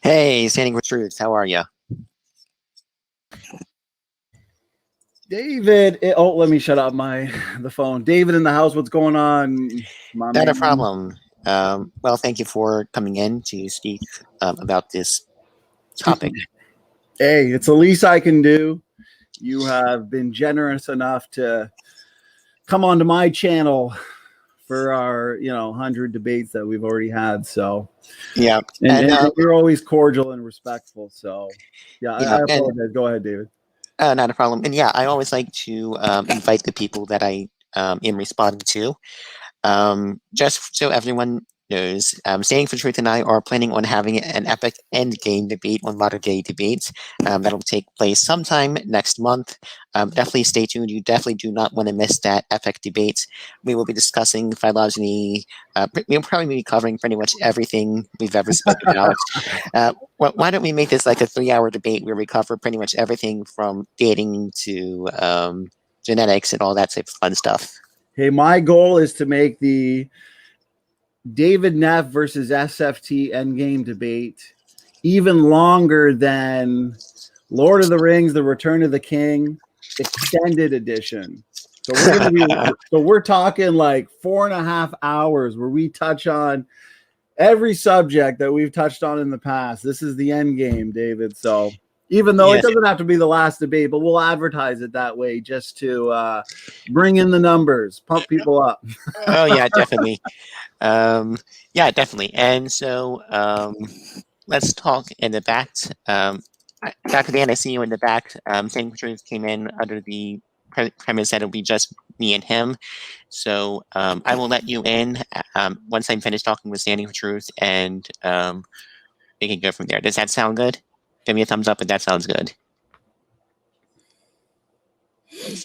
Hey, Standing with Truth, how are you? David, let me shut up the phone. David in the house, what's going on? Not a problem. Well, thank you for coming in to speak about this topic. Hey, it's the least I can do. You have been generous enough to come onto my channel for our, 100 debates that we've already had. So, yeah, and you're always cordial and respectful. So, I apologize. Go ahead, David. Not a problem. And yeah, I always like to invite the people that I am responding to. Just so everyone knows, Standing for Truth and I are planning on having an epic endgame debate on modern day debates. That'll take place sometime next month. Definitely stay tuned. You definitely do not want to miss that epic debate. We will be discussing phylogeny. We'll probably be covering pretty much everything we've ever spoken about. Why don't we make this like a 3-hour debate where we cover pretty much everything from dating to genetics and all that type of fun stuff? Hey, my goal is to make the David Neff versus SFT endgame debate even longer than Lord of the Rings, The Return of the King extended edition. So we're talking like 4.5 hours where we touch on every subject that we've touched on in the past. This is the end game, David. So even though it doesn't have to be the last debate, but we'll advertise it that way just to bring in the numbers, pump people up. Oh yeah, definitely. Yeah, definitely. And so let's talk in the back. Dr. Dan, I see you in the back. Standing for Truth came in under the premise that it'll be just me and him. So I will let you in once I'm finished talking with Standing for Truth, and we can go from there. Does that sound good? Give me a thumbs up if that sounds good.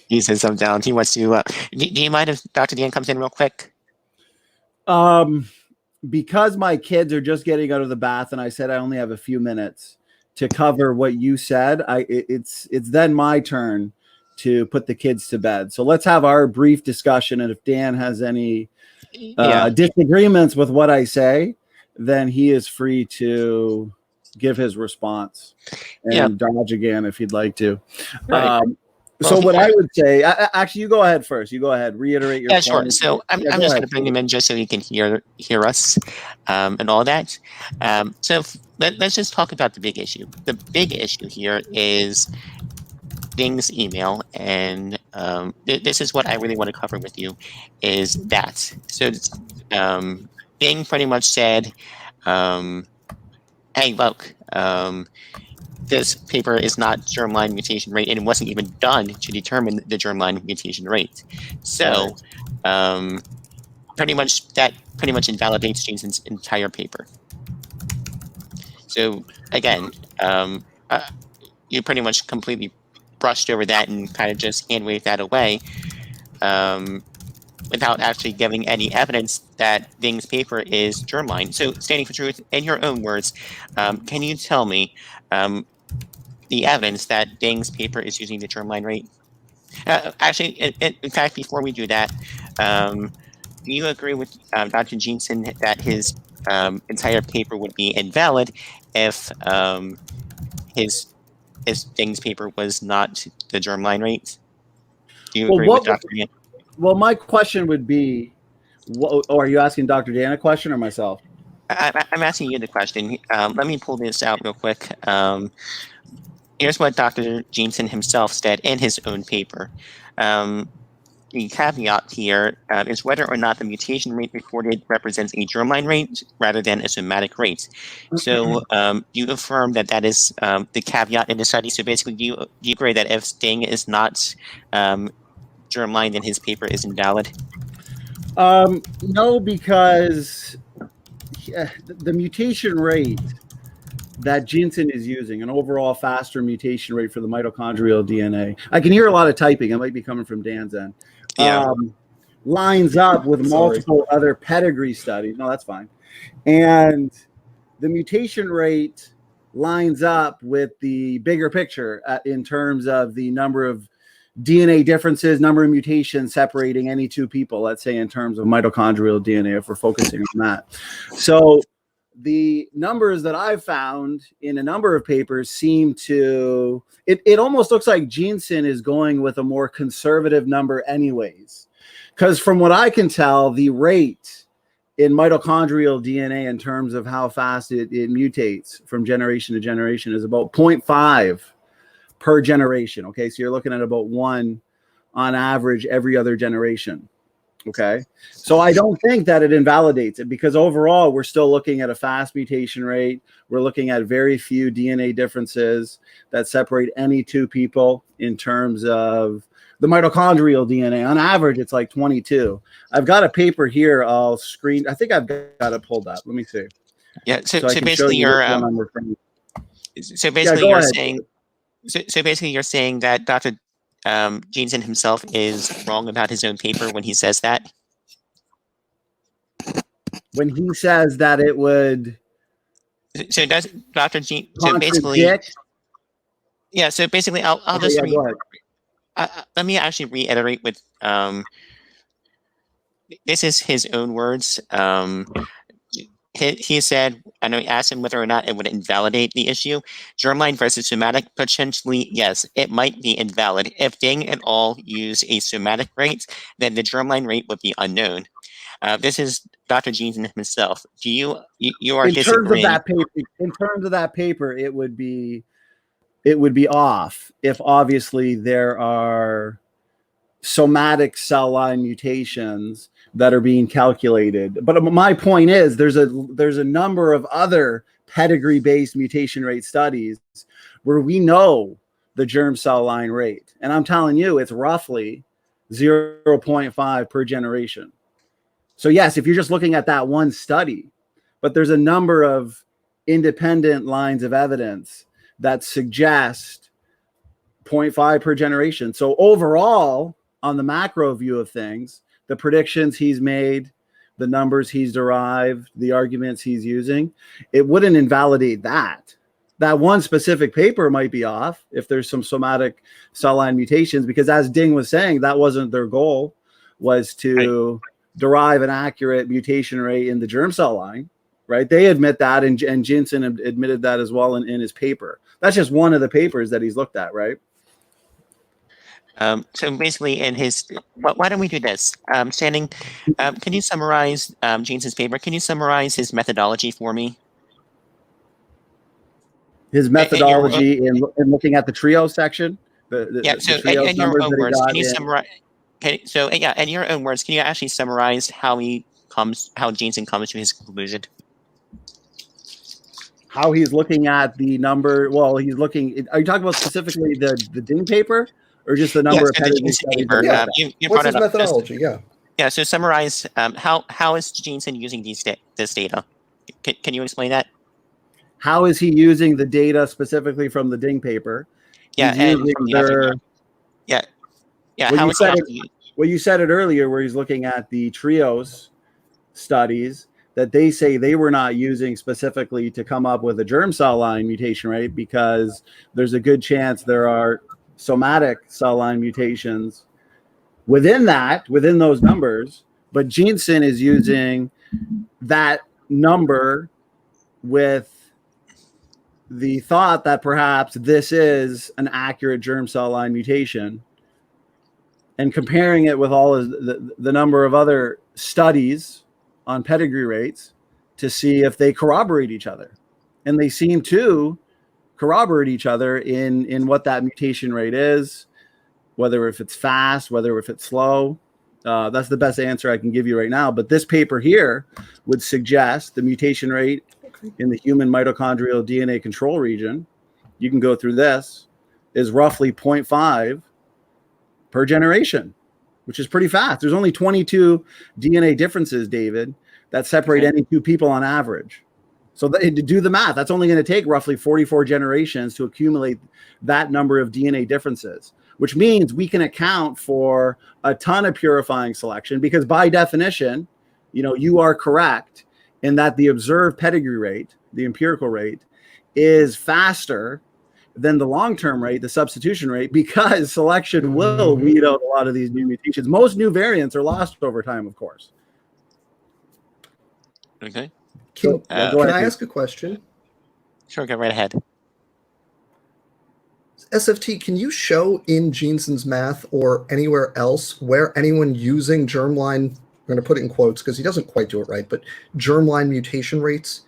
He says thumbs down. He wants to. Do you mind if Dr. Dan comes in real quick? Because my kids are just getting out of the bath, and I said I only have a few minutes to cover what you said. It's then my turn to put the kids to bed. So let's have our brief discussion, and if Dan has any disagreements with what I say, then he is free to give his response and dodge again if he'd like to. Right. So what I would say, actually, you go ahead first. You go ahead, reiterate your point. Sure. So I'm just going to bring him in just so he can hear us and all that. So let's just talk about the big issue. The big issue here is Bing's email, and this is what I really want to cover with you, is that. So Bing pretty much said, hey, look, this paper is not germline mutation rate, and it wasn't even done to determine the germline mutation rate. So pretty much invalidates Jeanson's entire paper. So again, you pretty much completely brushed over that and kind of just hand waved that away without actually giving any evidence that Bing's paper is germline. So Standing for Truth, in your own words, can you tell me the evidence that Bing's paper is using the germline rate? Actually, in fact, before we do that, do you agree with Dr. Jeanson that his entire paper would be invalid if his Bing's paper was not the germline rate? Do you agree with Dr. Dan? Well, my question would be, are you asking Dr. Dan a question or myself? I'm asking you the question. Let me pull this out real quick. Here's what Dr. Jeanson himself said in his own paper. The caveat here is whether or not the mutation rate reported represents a germline rate rather than a somatic rate. So you affirm that is the caveat in the study. So basically, do you agree that if Bing is not germline, then his paper is invalid? No, because the mutation rate that Jeanson is using, an overall faster mutation rate for the mitochondrial DNA. I can hear a lot of typing. It might be coming from Dan's end. Lines up with multiple other pedigree studies. No, that's fine. And the mutation rate lines up with the bigger picture in terms of the number of DNA differences, number of mutations separating any two people, let's say in terms of mitochondrial DNA, if we're focusing on that. So the numbers that I've found in a number of papers seem to, it almost looks like Jeanson is going with a more conservative number anyways. Because from what I can tell, the rate in mitochondrial DNA in terms of how fast it mutates from generation to generation is about 0.5 per generation. Okay, so you're looking at about 1 on average every other generation. Okay, so I don't think that it invalidates it, because overall we're still looking at a fast mutation rate. We're looking at very few DNA differences that separate any two people in terms of the mitochondrial DNA. On average, it's like 22. I've got a paper here. I'll screen. I think I've got it pulled up. Let me see. Yeah. So I can basically, show you you're which one I'm referring to. so basically go you're ahead. saying so basically you're saying that Dr. Jeanson himself is wrong about his own paper when he says that. When he says that it would So does Dr. Jean? So contradict. basically, yeah. So basically, I'll Okay, just yeah, go ahead. let me actually reiterate with this is his own words. He said, I know he asked him whether or not it would invalidate the issue. Germline versus somatic, potentially, yes, it might be invalid. If Ding et al. Use a somatic rate, then the germline rate would be unknown. This is Dr. Jeanson himself. Do you are In terms of disagreeing? that paper, it would be off if obviously there are somatic cell line mutations that are being calculated. But my point is there's a number of other pedigree based mutation rate studies where we know the germ cell line rate, and I'm telling you it's roughly 0.5 per generation. So yes, if you're just looking at that one study, but there's a number of independent lines of evidence that suggest 0.5 per generation. So overall, on the macro view of things, the predictions he's made, the numbers he's derived, the arguments he's using, it wouldn't invalidate that. That one specific paper might be off if there's some somatic cell line mutations, because as Ding was saying, that wasn't their goal, was to derive an accurate mutation rate in the germ cell line, right? They admit that, and Jeanson admitted that as well in his paper. That's just one of the papers that he's looked at, right? So basically, in his, why don't we do this? Standing, can you summarize Jeanson's paper? Can you summarize his methodology for me? His methodology in looking at the trio section. So in your own words, can you summarize? Okay, so yeah, in your own words, can you actually summarize how Jeanson comes to his conclusion? How he's looking at the number? Well, he's looking. Are you talking about specifically the Ding paper, or just the number of pedigree studies? Yeah. What's his methodology? Yeah. So summarize. How is Jeanson using this data? Can you explain that? How is he using the data specifically from the Ding paper? Yeah, Well, you said it earlier, where he's looking at the trios studies that they say they were not using specifically to come up with a germ cell line mutation rate, because there's a good chance there are somatic cell line mutations within those numbers. But Jeanson is using that number with the thought that perhaps this is an accurate germ cell line mutation, and comparing it with all of the number of other studies on pedigree rates to see if they corroborate each other. And they seem to corroborate each other in what that mutation rate is, whether if it's fast, whether if it's slow. That's the best answer I can give you right now. But this paper here would suggest the mutation rate in the human mitochondrial DNA control region, you can go through this, is roughly 0.5 per generation, which is pretty fast. There's only 22 DNA differences, David, that separate any two people on average. So to do the math, that's only going to take roughly 44 generations to accumulate that number of DNA differences, which means we can account for a ton of purifying selection, because by definition, you are correct in that the observed pedigree rate, the empirical rate, is faster than the long-term rate, the substitution rate, because selection will weed out a lot of these new mutations. Most new variants are lost over time, of course. Okay. Can I ask a question? Sure, go right ahead. SFT, can you show in Jeanson's math or anywhere else where anyone using germline, I'm going to put it in quotes because he doesn't quite do it right, but germline mutation rates,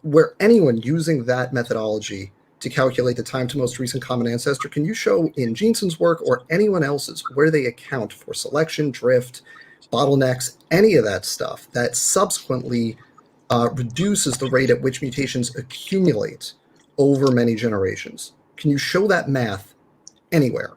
where anyone using that methodology to calculate the time to most recent common ancestor, can you show in Jeanson's work or anyone else's where they account for selection, drift, bottlenecks, any of that stuff that subsequently reduces the rate at which mutations accumulate over many generations? Can you show that math anywhere?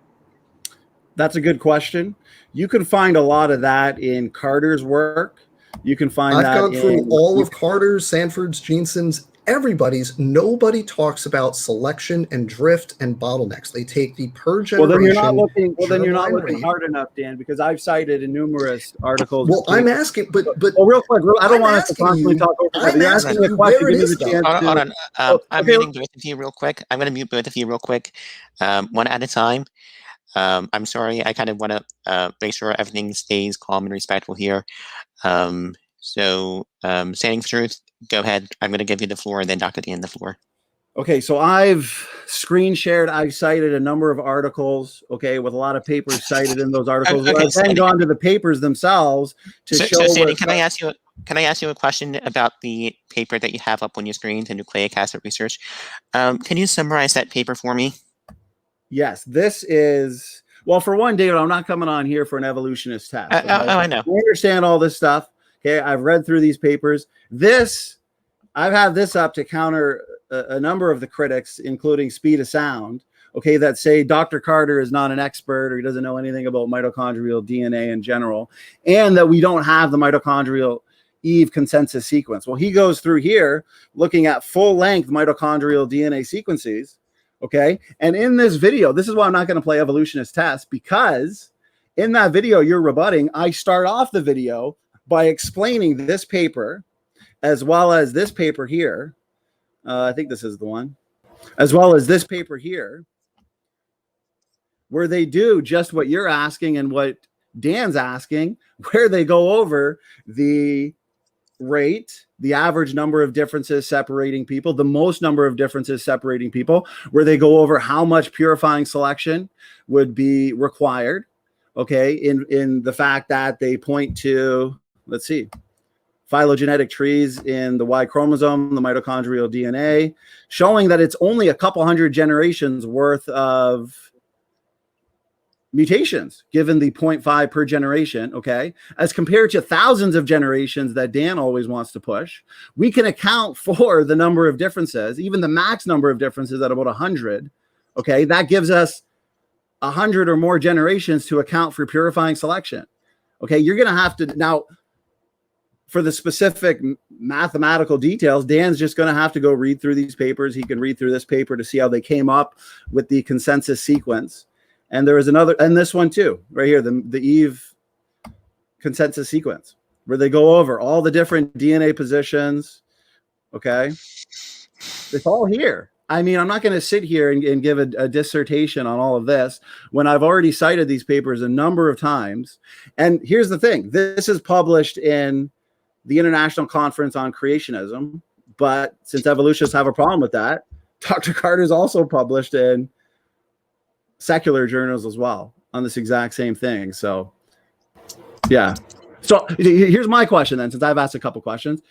That's a good question. You can find a lot of that in Carter's work. You can find I've that gone through all of Carter's, Sanford's, Jeanson's, everybody's. Nobody talks about selection and drift and bottlenecks. They take the per generation. Well, then you're not looking. Well, then you're not looking hard enough, Dan, because I've cited in numerous articles. Well, I'm asking, but real quick, I don't want us to constantly talk over. I'm asking you where it is. Hold on. I'm muting both of you real quick. I'm going to mute both of you real quick, one at a time. I'm sorry. I kind of want to make sure everything stays calm and respectful here. Standing for truth, go ahead. I'm going to give you the floor, and then Dr. Dan the floor. Okay, so I've screen shared. I've cited a number of articles, okay, with a lot of papers cited in those articles. Okay, I've then gone to the papers themselves to show. So Sandy, can I ask you a question about the paper that you have up on your screen, the nucleic acid research? Can you summarize that paper for me? Yes, this is, well, for one, David, I'm not coming on here for an evolutionist test. Okay? I know. I understand all this stuff. Okay, I've read through these papers. I've had this up to counter a number of the critics, including Speed of Sound, okay, that say Dr. Carter is not an expert or he doesn't know anything about mitochondrial DNA in general, and that we don't have the mitochondrial Eve consensus sequence. Well, he goes through here looking at full-length mitochondrial DNA sequences, okay? And in this video, this is why I'm not going to play evolutionist test, because in that video you're rebutting, I start off the video by explaining this paper, as well as this paper here. I think this is the one. As well as this paper here, where they do just what you're asking and what Dan's asking, where they go over the rate, the average number of differences separating people, the most number of differences separating people, where they go over how much purifying selection would be required, okay, in the fact that they point to, let's see, phylogenetic trees in the Y chromosome, the mitochondrial DNA, showing that it's only a couple hundred generations worth of mutations, given the 0.5 per generation, okay, as compared to thousands of generations that Dan always wants to push. We can account for the number of differences, even the max number of differences at about 100, okay? That gives us 100 or more generations to account for purifying selection, okay? You're going to have to, now, for the specific mathematical details, Dan's just going to have to go read through these papers. He can read through this paper to see how they came up with the consensus sequence. And there is another, and this one too, right here, the Eve consensus sequence, where they go over all the different DNA positions. Okay. It's all here. I mean, I'm not going to sit here and give a dissertation on all of this when I've already cited these papers a number of times. And here's the thing. This is published in the International Conference on Creationism, but since evolutionists have a problem with that, Dr. Carter is also published in secular journals as well on this exact same thing. So, yeah. So here's my question then, since I've asked a couple questions.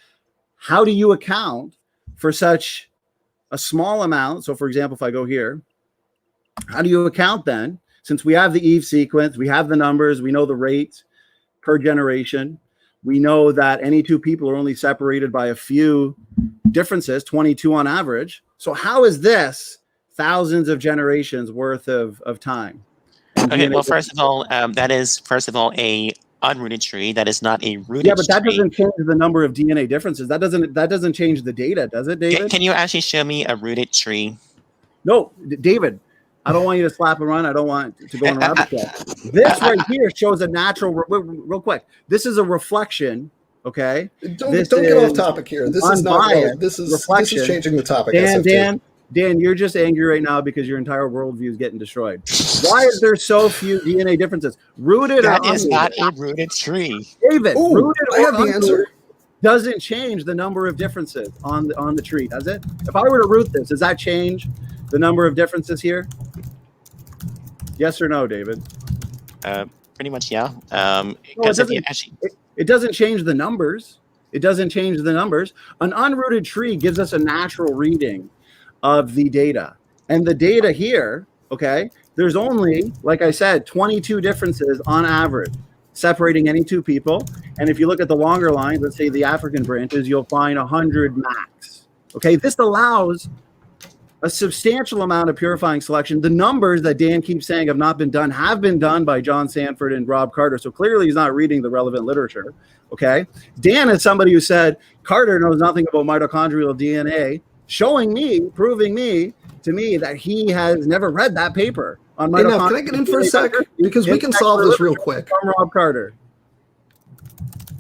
How do you account for such a small amount? So, for example, if I go here, how do you account then, since we have the Eve sequence, we have the numbers, we know the rate per generation, we know that any two people are only separated by a few differences, 22 on average. So how is this thousands of generations worth of time? Okay, well, first of all, that is, a unrooted tree. That is not a rooted tree. Yeah, but that doesn't change the number of DNA differences. That doesn't change the data, does it, David? Can you actually show me a rooted tree? No, David, I don't want you to slap and run. I don't want to go on a rabbit trail. This right here shows a natural, real quick. This is a reflection, okay? Don't get off topic here. This is not right. This is changing the topic. Dan, you're just angry right now because your entire worldview is getting destroyed. Why is there so few DNA differences? Rooted that or is not a rooted tree. David, rooted I have the answer. doesn't change the number of differences on the tree, does it? If I were to root this, does that change the number of differences here? Yes or no, David? Pretty much, yeah. No, Because if you actually, it doesn't change the numbers. It doesn't change the numbers. An unrooted tree gives us a natural reading of the data. And the data here, okay, there's only, like I said, 22 differences on average separating any two people. And if you look at the longer lines, let's say the African branches, you'll find 100 max. Okay, this allows a substantial amount of purifying selection. The numbers that Dan keeps saying have not been done by John Sanford and Rob Carter. So clearly he's not reading the relevant literature. Okay. Dan is somebody who said Carter knows nothing about mitochondrial DNA, proving to me that he has never read that paper on mitochondrial. Hey, now, can I get in for a sec? Because we can solve this real quick. From Rob Carter.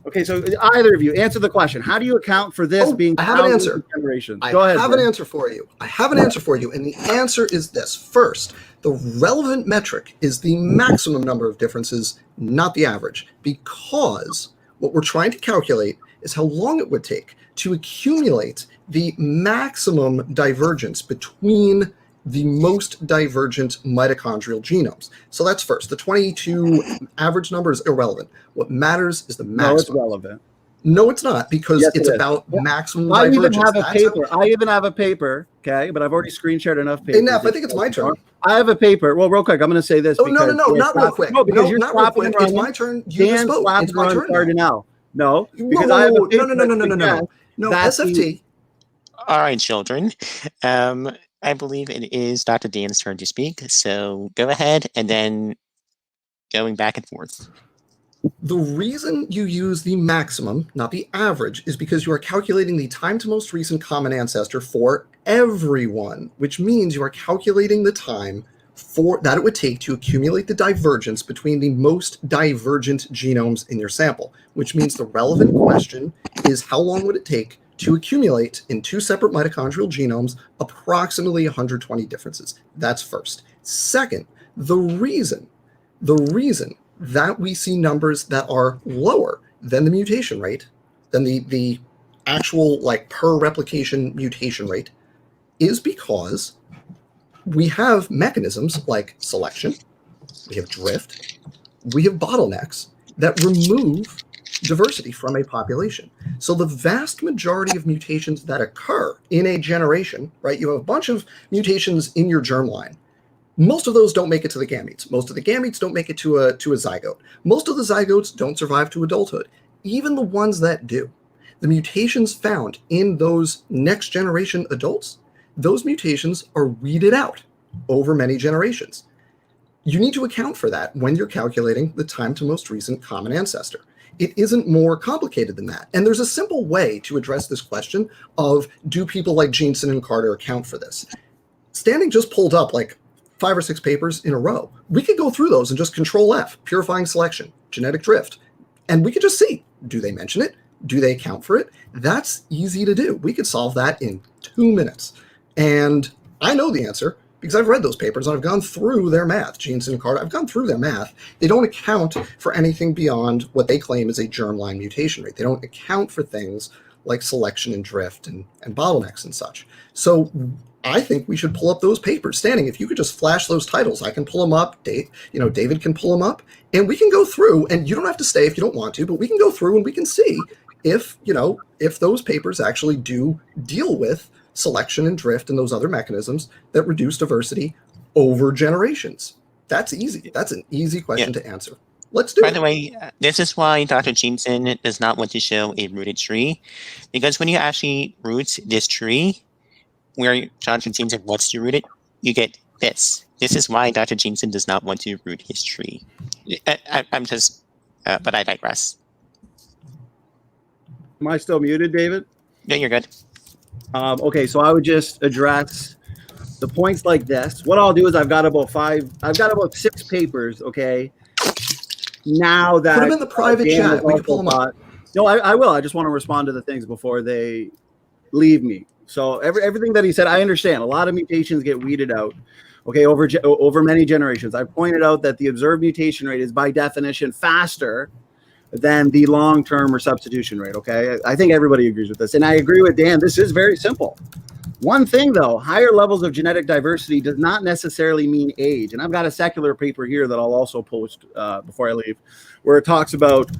Okay, so either of you answer the question. How do you account for this being I have an answer. Generations? Go ahead. I have an answer for you. And the answer is this. First, the relevant metric is the maximum number of differences, not the average, because what we're trying to calculate is how long it would take to accumulate the maximum divergence between the most divergent mitochondrial genomes. So that's first. The 22 average number is irrelevant. What matters is the maximum. No, it's relevant. No, it's not, because it's about maximum divergence. I even have a paper, okay, but I've already screen shared enough papers. Hey, Neff, I think it's my turn. I have a paper. Well, real quick, I'm going to say this. Oh, no, not real quick. No, because you're not real quick. It's my turn. You just spoke. It's my turn now. No, because I have a paper. No, SFT. All right, children. I believe it is Dr. Dan's turn to speak. So go ahead, and then going back and forth. The reason you use the maximum, not the average, is because you are calculating the time to most recent common ancestor for everyone, which means you are calculating the time that it would take to accumulate the divergence between the most divergent genomes in your sample, which means the relevant question is how long would it take to accumulate in two separate mitochondrial genomes approximately 120 differences. That's first. Second, the reason that we see numbers that are lower than the mutation rate, than the actual per replication mutation rate, is because we have mechanisms like selection, we have drift, we have bottlenecks that remove diversity from a population. So the vast majority of mutations that occur in a generation, right? You have a bunch of mutations in your germline. Most of those don't make it to the gametes. Most of the gametes don't make it to a zygote. Most of the zygotes don't survive to adulthood. Even the ones that do, the mutations found in those next generation adults, those mutations are weeded out over many generations. You need to account for that when you're calculating the time to most recent common ancestor. It isn't more complicated than that. And there's a simple way to address this question of, do people like Jeanson and Carter account for this? Standing just pulled up 5 or 6 papers in a row. We could go through those and just Control F, purifying selection, genetic drift. And we could just see, do they mention it? Do they account for it? That's easy to do. We could solve that in 2 minutes. And I know the answer because I've read those papers and I've gone through their math. Jeanson and Carter, I've gone through their math. They don't account for anything beyond what they claim is a germline mutation rate. They don't account for things like selection and drift and bottlenecks and such. So I think we should pull up those papers. Standing, if you could just flash those titles, I can pull them up. David can pull them up, and we can go through. And you don't have to stay if you don't want to, but we can go through and we can see if those papers actually do deal with selection and drift and those other mechanisms that reduce diversity over generations. That's easy. That's an easy question to answer. Let's do it. By the way, this is why Dr. Jeanson does not want to show a rooted tree, because when you actually root this tree, where Dr. Jeanson wants to root it, you get this. This is why Dr. Jeanson does not want to root his tree. But I digress. Am I still muted, David? No, you're good. Okay, so I would just address the points like this. What I'll do is I've got about 6 papers, okay? Now that put them in the private chat, we can pull them up. No, I will. I just want to respond to the things before they leave me. So everything that he said, I understand. A lot of mutations get weeded out, okay, over many generations. I pointed out that the observed mutation rate is by definition faster than the long-term or substitution rate, okay? I think everybody agrees with this. And I agree with Dan, this is very simple. One thing, though, higher levels of genetic diversity does not necessarily mean age. And I've got a secular paper here that I'll also post before I leave, where it talks about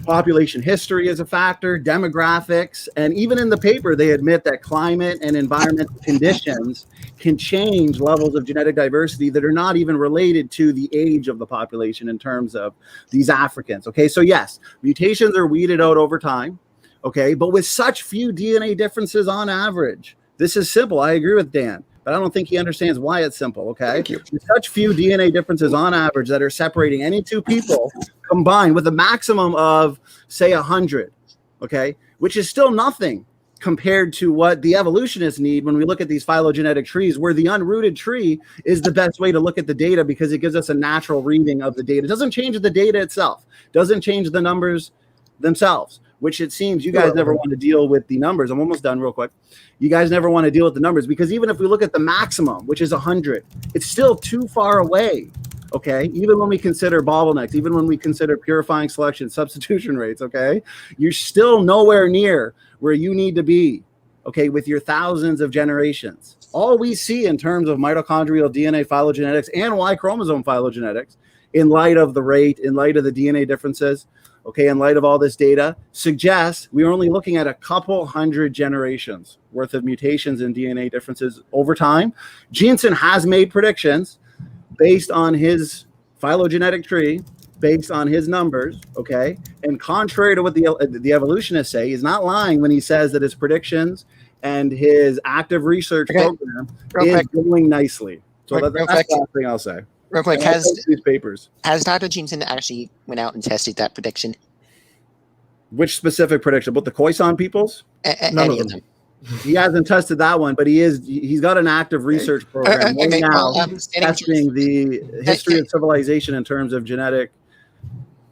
population history as a factor, demographics, and even in the paper, they admit that climate and environmental conditions can change levels of genetic diversity that are not even related to the age of the population in terms of these Africans. Okay, so yes, mutations are weeded out over time, okay, but with such few DNA differences on average, this is simple. I agree with Dan, but I don't think he understands why it's simple, okay? Thank you. With such few DNA differences on average that are separating any two people combined with a maximum of, say, 100, okay, which is still nothing compared to what the evolutionists need when we look at these phylogenetic trees, where the unrooted tree is the best way to look at the data because it gives us a natural reading of the data. It doesn't change the data itself, doesn't change the numbers themselves, which it seems you guys never want to deal with the numbers. I'm almost done real quick. You guys never want to deal with the numbers because even if we look at the maximum, which is 100, it's still too far away. Okay, even when we consider bottlenecks, even when we consider purifying selection, substitution rates, okay, you're still nowhere near where you need to be, okay, with your thousands of generations. All we see in terms of mitochondrial DNA phylogenetics and Y chromosome phylogenetics, in light of the rate, in light of the DNA differences, okay, in light of all this data, suggests we're only looking at a couple hundred generations worth of mutations and DNA differences over time. Jeanson has made predictions based on his phylogenetic tree, based on his numbers, okay? And contrary to what the evolutionists say, he's not lying when he says that his predictions and his active research program is going nicely. So that's the last thing I'll say. Real quick, these papers. Has Dr. Jeanson actually went out and tested that prediction? Which specific prediction? About the Khoisan peoples? Any of them. He hasn't tested that one, but he's got an active research program right now testing the history of civilization in terms of genetic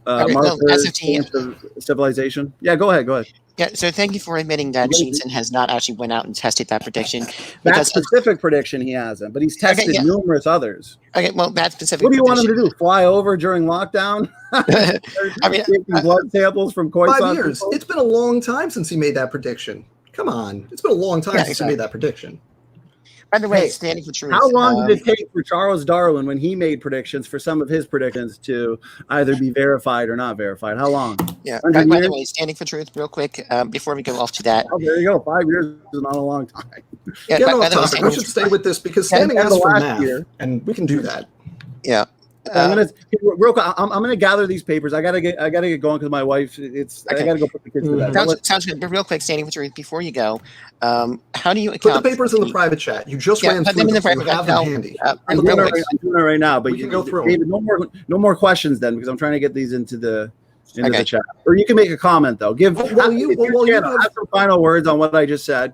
markers of civilization. Yeah, go ahead. Yeah, so thank you for admitting that Jeanson has not actually went out and tested that prediction. That specific prediction he hasn't, but he's tested numerous others. Okay, well, that specific What do you want him to do? Fly over during lockdown? I mean, blood samples from Khoisan 5 years. people? It's been a long time since he made that prediction. Come on. It's been a long time since he made that prediction. By the way, standing for truth. How long did it take for Charles Darwin, when he made predictions, for some of his predictions to either be verified or not verified? How long? Yeah. By the way, standing for truth, real quick, before we go off to that. Oh, there you go. 5 years is not a long time. Yeah, we should stay with this because standing asked for math, and we can do that. Yeah. I'm gonna gather these papers. I gotta get going because my wife. I gotta go put the kids to bed. Sounds good. But real quick, standing for truth, before you go, how do you account? Put the papers in the private chat. You just ran through them. You have them handy. I'm doing it right now. But you can go through. David, no more questions then, because I'm trying to get these into the chat. Or you can make a comment though. Have some final words on what I just said.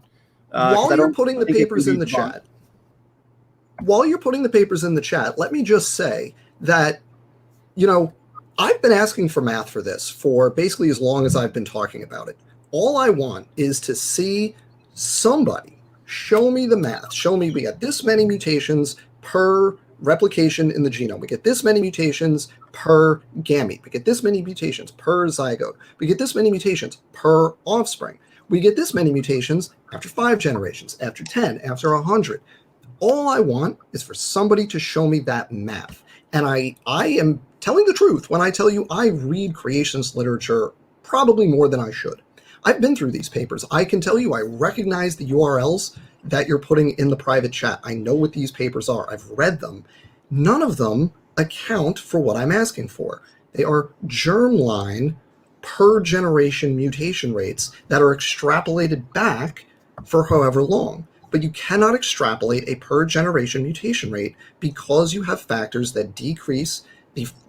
While you're putting the papers in the chat. While you're putting the papers in the chat, let me just say that, I've been asking for math for this for basically as long as I've been talking about it. All I want is to see somebody show me the math. Show me we got this many mutations per replication in the genome. We get this many mutations per gamete. We get this many mutations per zygote. We get this many mutations per offspring. We get this many mutations after 5 generations, after 10, after 100. All I want is for somebody to show me that math. And I am telling the truth when I tell you I read creationist literature probably more than I should. I've been through these papers. I can tell you I recognize the URLs that you're putting in the private chat. I know what these papers are. I've read them. None of them account for what I'm asking for. They are germline per generation mutation rates that are extrapolated back for however long. But you cannot extrapolate a per generation mutation rate because you have factors that decrease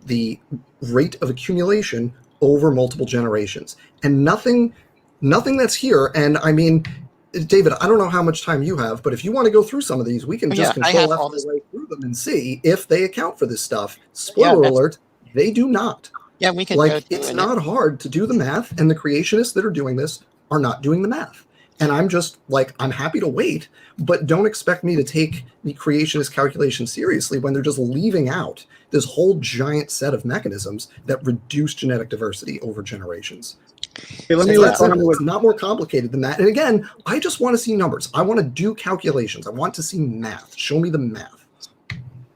the rate of accumulation over multiple generations. And nothing that's here, and I mean, David, I don't know how much time you have, but if you want to go through some of these, we can just control F the way through them and see if they account for this stuff. Spoiler alert, they do not. Yeah, we can. It's not hard to do the math, and the creationists that are doing this are not doing the math. And I'm just like, I'm happy to wait, but don't expect me to take the creationist calculation seriously when they're just leaving out this whole giant set of mechanisms that reduce genetic diversity over generations. Okay, let me It's not more complicated than that. And again, I just want to see numbers. I want to do calculations. I want to see math. Show me the math.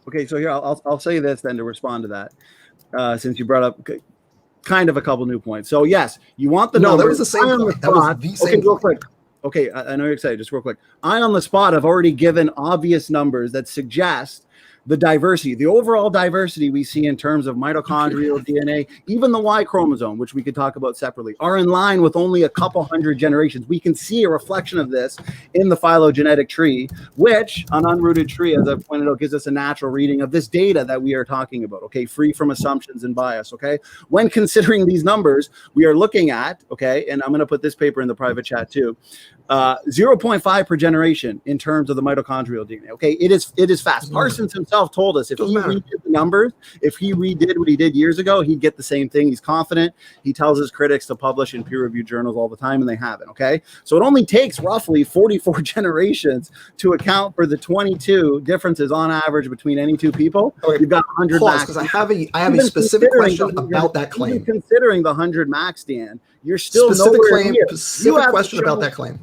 Okay, so here I'll say this then to respond to that, since you brought up kind of a couple new points. So yes, you want the numbers. No, that was the same point. That was the same real quick. Okay, I know you're excited. Just real quick. I on the spot have already given obvious numbers that suggest the diversity, the overall diversity we see in terms of mitochondrial DNA, even the Y chromosome, which we could talk about separately, are in line with only a couple hundred generations. We can see a reflection of this in the phylogenetic tree, which an unrooted tree, as I've pointed out, gives us a natural reading of this data that we are talking about, okay, free from assumptions and bias, okay? When considering these numbers, we are looking at, okay, and I'm going to put this paper in the private chat too, 0.5 per generation in terms of the mitochondrial DNA. Okay, it is fast. Parsons himself told us if he redid the numbers, if he redid what he did years ago, he'd get the same thing. He's confident. He tells his critics to publish in peer-reviewed journals all the time, and they haven't. Okay, so it only takes roughly 44 generations to account for the 22 differences on average between any two people. Okay. You've got 100 Pause, max. because I have a specific question about that claim. Even considering the 100 max, Dan, you're still specific nowhere claim. near. Specific question about that claim.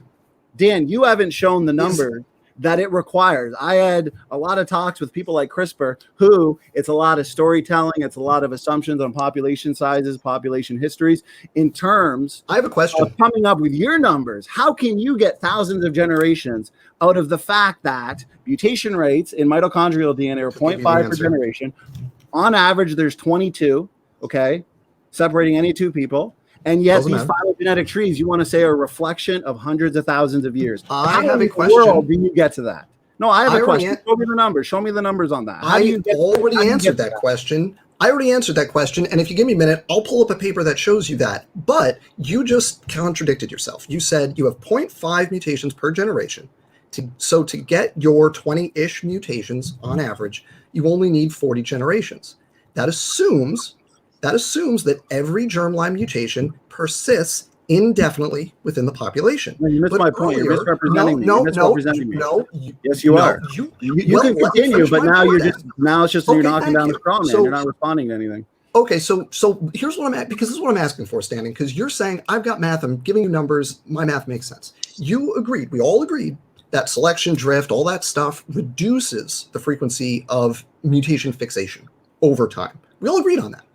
Dan, you haven't shown the number that it requires. I had a lot of talks with people like CRISPR, who it's a lot of storytelling, it's a lot of assumptions on population sizes, population histories. In terms I have a question of coming up with your numbers, how can you get thousands of generations out of the fact that mutation rates in mitochondrial DNA are 0.5 per generation? On average, there's 22, okay, separating any two people. And yet these phylogenetic trees, you want to say, are a reflection of hundreds of thousands of years. I have a question. How in the world do you get to that? No, I have a question. Show me the numbers. Show me the numbers on that. I already answered that question. I already answered that question. And if you give me a minute, I'll pull up a paper that shows you that. But you just contradicted yourself. You said you have 0.5 mutations per generation. So to get your 20-ish mutations on average, you only need 40 generations. That assumes that every germline mutation persists indefinitely within the population. Well, you missed my point. You're misrepresenting me. No. Yes, you are. You can continue, but now it's just you're knocking down the straw man. You're not responding to anything. Okay, so here's what I'm at, because this is what I'm asking for, Standing, because you're saying I've got math, I'm giving you numbers, my math makes sense. You agreed, we all agreed that selection, drift, all that stuff reduces the frequency of mutation fixation over time. We all agreed on that.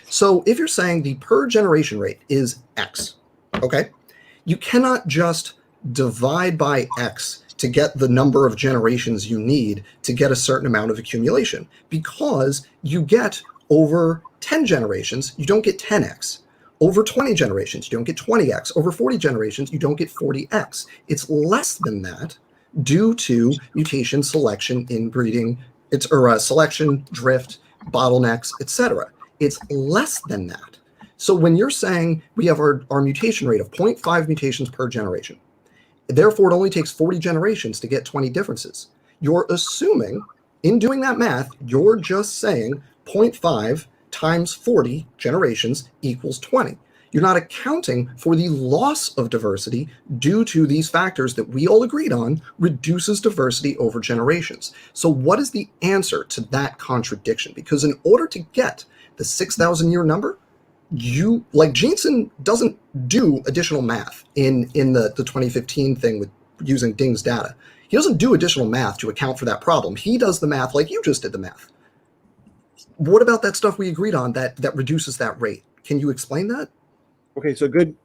So if you're saying the per generation rate is X, okay, you cannot just divide by X to get the number of generations you need to get a certain amount of accumulation, because you get over 10 generations, you don't get 10X. Over 20 generations, you don't get 20X. Over 40 generations, you don't get 40X. It's less than that due to mutation, selection, inbreeding, selection, drift, bottlenecks, etc. It's less than that. So when you're saying we have our mutation rate of 0.5 mutations per generation, therefore it only takes 40 generations to get 20 differences, you're assuming, in doing that math, you're just saying 0.5 times 40 generations equals 20. You're not accounting for the loss of diversity due to these factors that we all agreed on reduces diversity over generations. So what is the answer to that contradiction? Because in order to get the 6,000 year number, you, like Jeanson doesn't do additional math in the 2015 thing with using Ding's data. He doesn't do additional math to account for that problem. He does the math like you just did the math. What about that stuff we agreed on that reduces that rate? Can you explain that? Okay, so good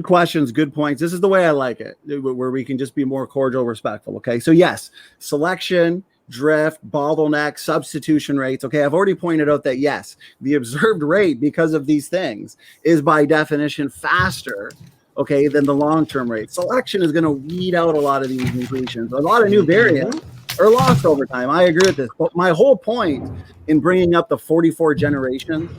questions, good points. This is the way I like it, where we can just be more cordial, respectful. Okay, so yes, selection, drift, bottleneck, substitution rates. Okay, I've already pointed out that yes, the observed rate because of these things is by definition faster, okay, than the long-term rate. Selection is going to weed out a lot of these mutations. A lot of new variants are lost over time. I agree with this. But my whole point in bringing up the 44 generations,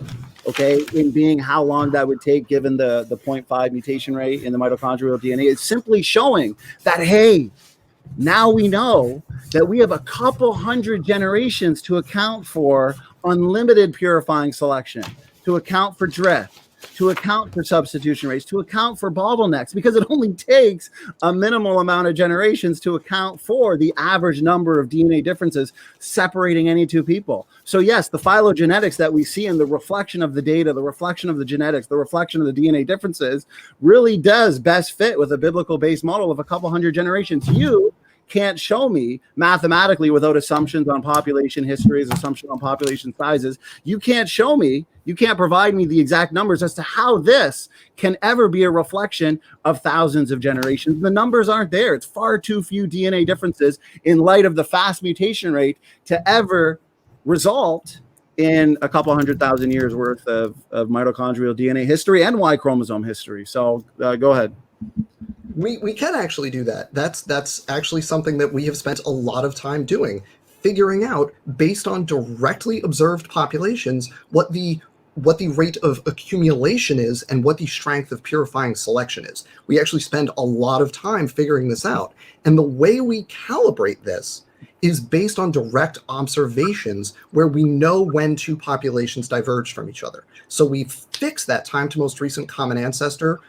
okay, in being how long that would take given the 0.5 mutation rate in the mitochondrial DNA is simply showing that, hey, now we know that we have a couple hundred generations to account for unlimited purifying selection, to account for drift, to account for substitution rates, to account for bottlenecks, because it only takes a minimal amount of generations to account for the average number of DNA differences separating any two people. So yes, the phylogenetics that we see in the reflection of the data, the reflection of the genetics, the reflection of the DNA differences really does best fit with a biblical-based model of a couple hundred generations. You can't show me mathematically, without assumptions on population histories, assumption on population sizes. You can't show me, you can't provide me the exact numbers as to how this can ever be a reflection of thousands of generations. The numbers aren't there. It's far too few DNA differences in light of the fast mutation rate to ever result in a couple 100,000 years worth of mitochondrial DNA history and Y chromosome history. So go ahead. We can actually do that. That's actually something that we have spent a lot of time doing, figuring out, based on directly observed populations, what the rate of accumulation is and what the strength of purifying selection is. We actually spend a lot of time figuring this out. And the way we calibrate this is based on direct observations where we know when two populations diverge from each other. So we fix that time to most recent common ancestor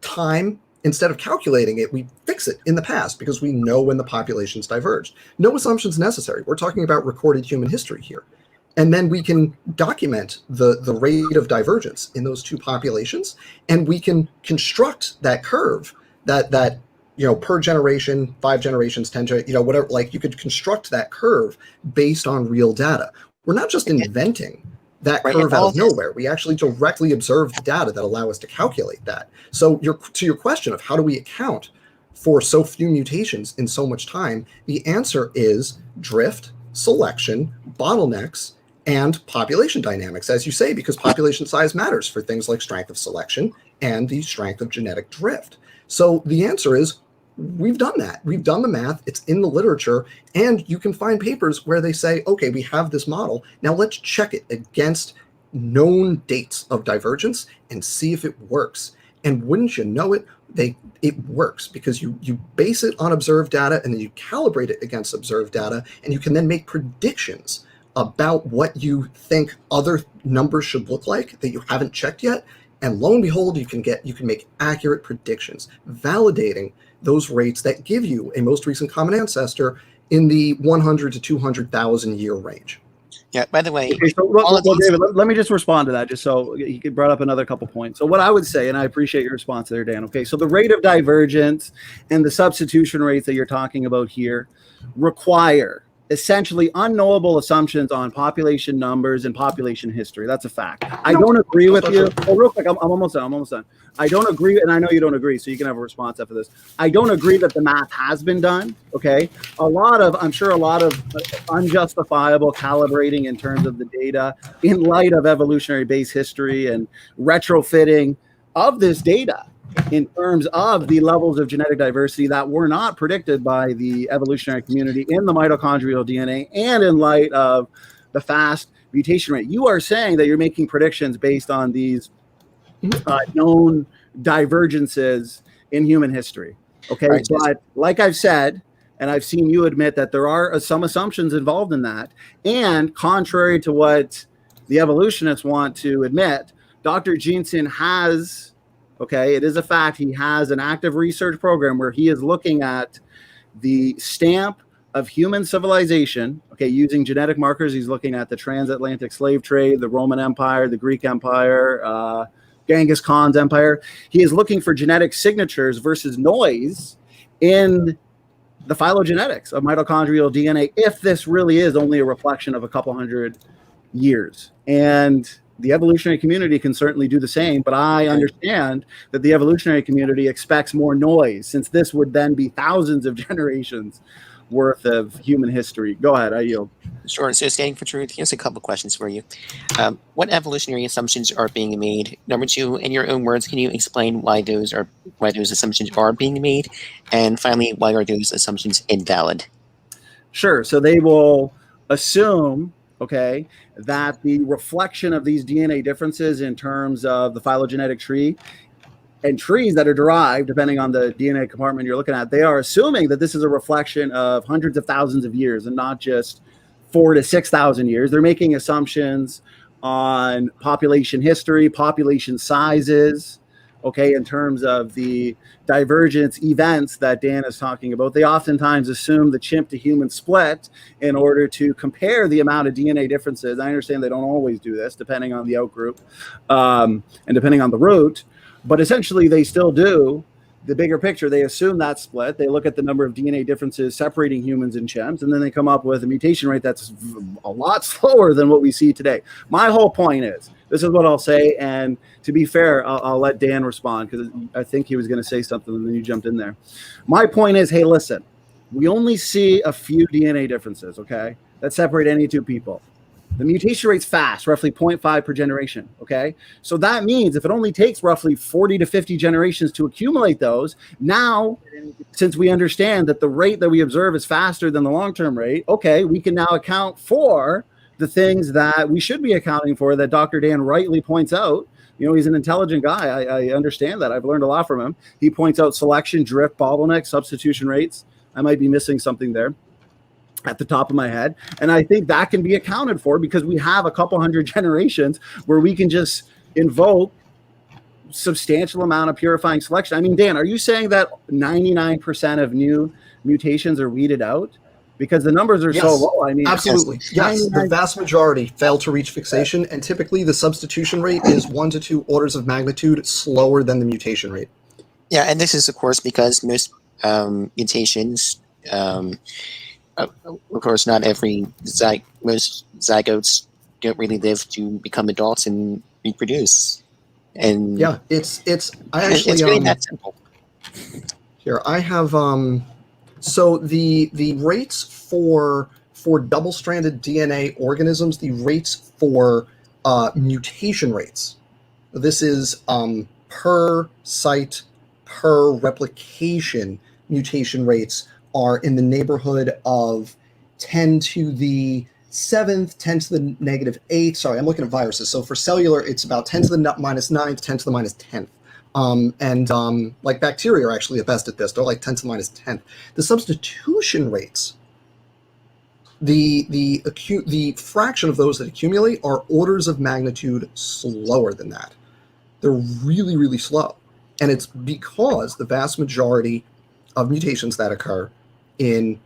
time. Instead of calculating it, we fix it in the past because we know when the populations diverged. No assumptions necessary. We're talking about recorded human history here. And then we can document the rate of divergence in those two populations, and we can construct that curve that per generation, 5 generations, 10, whatever, like you could construct that curve based on real data. We're not just inventing that curve out of nowhere. We actually directly observe the data that allow us to calculate that. So to your question of how do we account for so few mutations in so much time, the answer is drift, selection, bottlenecks, and population dynamics, as you say, because population size matters for things like strength of selection and the strength of genetic drift. So the answer is we've done that. We've done the math. It's in the literature. And you can find papers where they say, okay, we have this model. Now let's check it against known dates of divergence and see if it works. And wouldn't you know it, it works because you base it on observed data and then you calibrate it against observed data, and you can then make predictions about what you think other numbers should look like that you haven't checked yet. And lo and behold, you can make accurate predictions, validating those rates that give you a most recent common ancestor in the 100 to 200,000 year range. Yeah, by the way, okay, so David, let me just respond to that, just so you could brought up another couple points. So what I would say, and I appreciate your response there, Dan. Okay, so the rate of divergence and the substitution rates that you're talking about here require essentially unknowable assumptions on population numbers and population history. That's a fact. I don't agree with you. Oh, real quick, I'm almost done. I don't agree, and I know you don't agree, so you can have a response after this. I don't agree that the math has been done, okay? I'm sure a lot of unjustifiable calibrating in terms of the data in light of evolutionary base history and retrofitting of this data in terms of the levels of genetic diversity that were not predicted by the evolutionary community in the mitochondrial DNA and in light of the fast mutation rate. You are saying that you're making predictions based on these known divergences in human history. Okay, right. But like I've said, and I've seen you admit that there are some assumptions involved in that. And contrary to what the evolutionists want to admit, Dr. Jeanson has, okay, it is a fact, he has an active research program where he is looking at the stamp of human civilization, okay, using genetic markers. He's looking at the transatlantic slave trade, the Roman Empire, the Greek Empire, Genghis Khan's empire. He is looking for genetic signatures versus noise in the phylogenetics of mitochondrial DNA, if this really is only a reflection of a couple hundred years. And the evolutionary community can certainly do the same, but I understand that the evolutionary community expects more noise, since this would then be thousands of generations worth of human history. Go ahead, I yield. Sure. So, Standing for Truth, here's a couple questions for you. What evolutionary assumptions are being made? Number two, in your own words, can you explain why those assumptions are being made? And finally, why are those assumptions invalid? Sure. So they will assume, okay, that the reflection of these DNA differences in terms of the phylogenetic tree and trees that are derived, depending on the DNA compartment you're looking at, they are assuming that this is a reflection of hundreds of thousands of years and not just 4,000 to 6,000 years. They're making assumptions on population history, population sizes, okay, in terms of the divergence events that Dan is talking about. They oftentimes assume the chimp to human split in order to compare the amount of DNA differences. I understand they don't always do this, depending on the outgroup and depending on the root, but essentially they still do the bigger picture. They assume that split. They look at the number of DNA differences separating humans and chimps, and then they come up with a mutation rate that's a lot slower than what we see today. My whole point is, this is what I'll say, and to be fair, I'll let Dan respond because I think he was going to say something and then you jumped in there. My point is, hey, listen, we only see a few DNA differences, okay, that separate any two people. The mutation rate's fast, roughly 0.5 per generation, okay? So that means if it only takes roughly 40 to 50 generations to accumulate those, now, since we understand that the rate that we observe is faster than the long-term rate, okay, we can now account for the things that we should be accounting for that Dr. Dan rightly points out. You know, he's an intelligent guy. I understand that. I've learned a lot from him. He points out selection, drift, bottleneck, substitution rates. I might be missing something there at the top of my head. And I think that can be accounted for because we have a couple hundred generations where we can just invoke substantial amount of purifying selection. I mean, Dan, are you saying that 99% of new mutations are weeded out? Because the numbers are so low. I mean, absolutely. Yes, the vast majority fail to reach fixation, and typically the substitution rate is 1 to 2 orders of magnitude slower than the mutation rate. Yeah, and this is, of course, because most mutations, of course, not every most zygotes don't really live to become adults and reproduce. And yeah, it's really that simple. Here I have so the rates for double-stranded DNA organisms, the rates for mutation rates. This is per site per replication mutation rates are in the neighborhood of 10 to the 7th, 10 to the negative 8th. Sorry, I'm looking at viruses. So for cellular, it's about 10 to the minus 9th, 10 to the minus 10th. Like bacteria are actually the best at this. They're like 10 to the minus 10th. The substitution rates, the fraction of those that accumulate are orders of magnitude slower than that. They're really, really slow. And it's because the vast majority of mutations that occur in,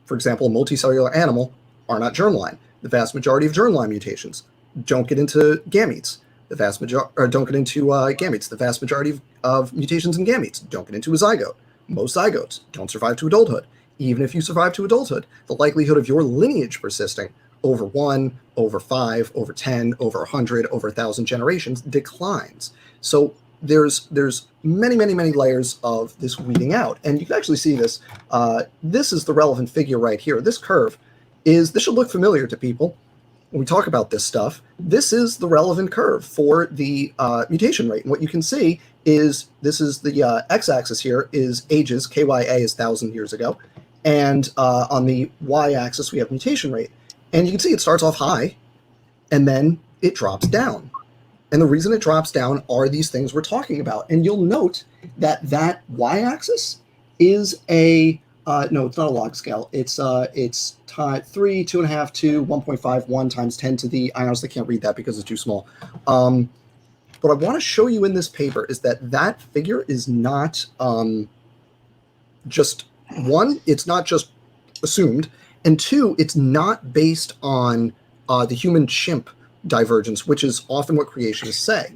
for example, a multicellular animal are not germline. The vast majority of germline mutations don't get into gametes. The vast majority don't get into gametes. The vast majority of mutations in gametes don't get into a zygote. Most zygotes don't survive to adulthood. Even if you survive to adulthood, the likelihood of your lineage persisting over 1, over 5, over 10, over 100, over 1,000 generations declines. So there's many, many, many layers of this weeding out. And you can actually see this. This is the relevant figure right here. This curve this should look familiar to people when we talk about this stuff. This is the relevant curve for the mutation rate. And what you can see is this is the x-axis here is ages. KYA is 1,000 years ago. And on the y-axis, we have mutation rate. And you can see it starts off high, and then it drops down. And the reason it drops down are these things we're talking about. And you'll note that that y-axis is a no, it's not a log scale. It's 3, 2.5, 2, 1.5, 1 times 10 to the. I honestly can't read that because it's too small. What I want to show you in this paper is that figure is not just one. It's not just assumed, and two, it's not based on the human chimp divergence, which is often what creationists say.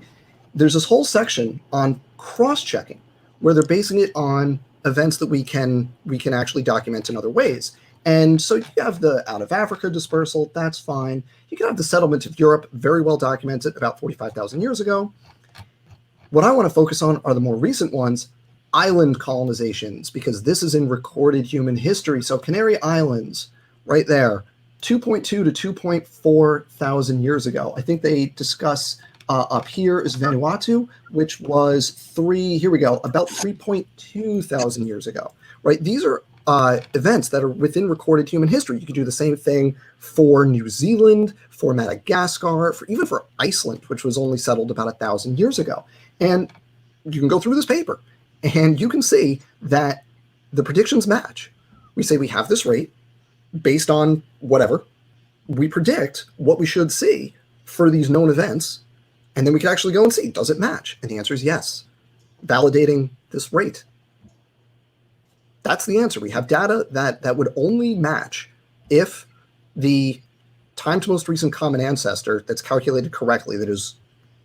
There's this whole section on cross-checking where they're basing it on events that we can actually document in other ways. And so you have the out of Africa dispersal, that's fine. You can have the settlement of Europe, very well documented about 45,000 years ago. What I want to focus on are the more recent ones, island colonizations, because this is in recorded human history. So Canary Islands, right there, 2.2 to 2.4 thousand years ago. I think they discuss up here is Vanuatu, which was about 3.2 thousand years ago, right? These are events that are within recorded human history. You could do the same thing for New Zealand, for Madagascar, even for Iceland, which was only settled about 1,000 years ago. And you can go through this paper and you can see that the predictions match. We say we have this rate based on whatever. We predict what we should see for these known events, and then we could actually go and see, does it match? And the answer is yes, validating this rate. That's the answer. We have data that would only match if the time to most recent common ancestor that's calculated correctly, that is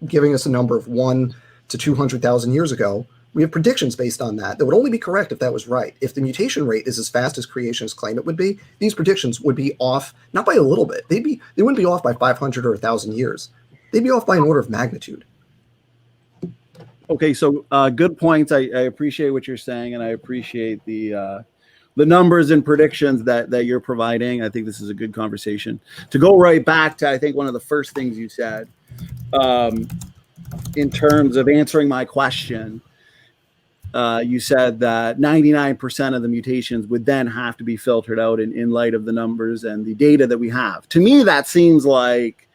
giving us a number of 1 to 200,000 years ago, we have predictions based on that would only be correct if that was right. If the mutation rate is as fast as creationists claim it would be, these predictions would be off, not by a little bit. They wouldn't be off by 500 or 1,000 years. They'd be off by an order of magnitude. Okay, so good points. I appreciate what you're saying, and I appreciate the numbers and predictions that you're providing. I think this is a good conversation. To go right back to, I think, one of the first things you said, in terms of answering my question, you said that 99% of the mutations would then have to be filtered out in light of the numbers and the data that we have. To me, that seems like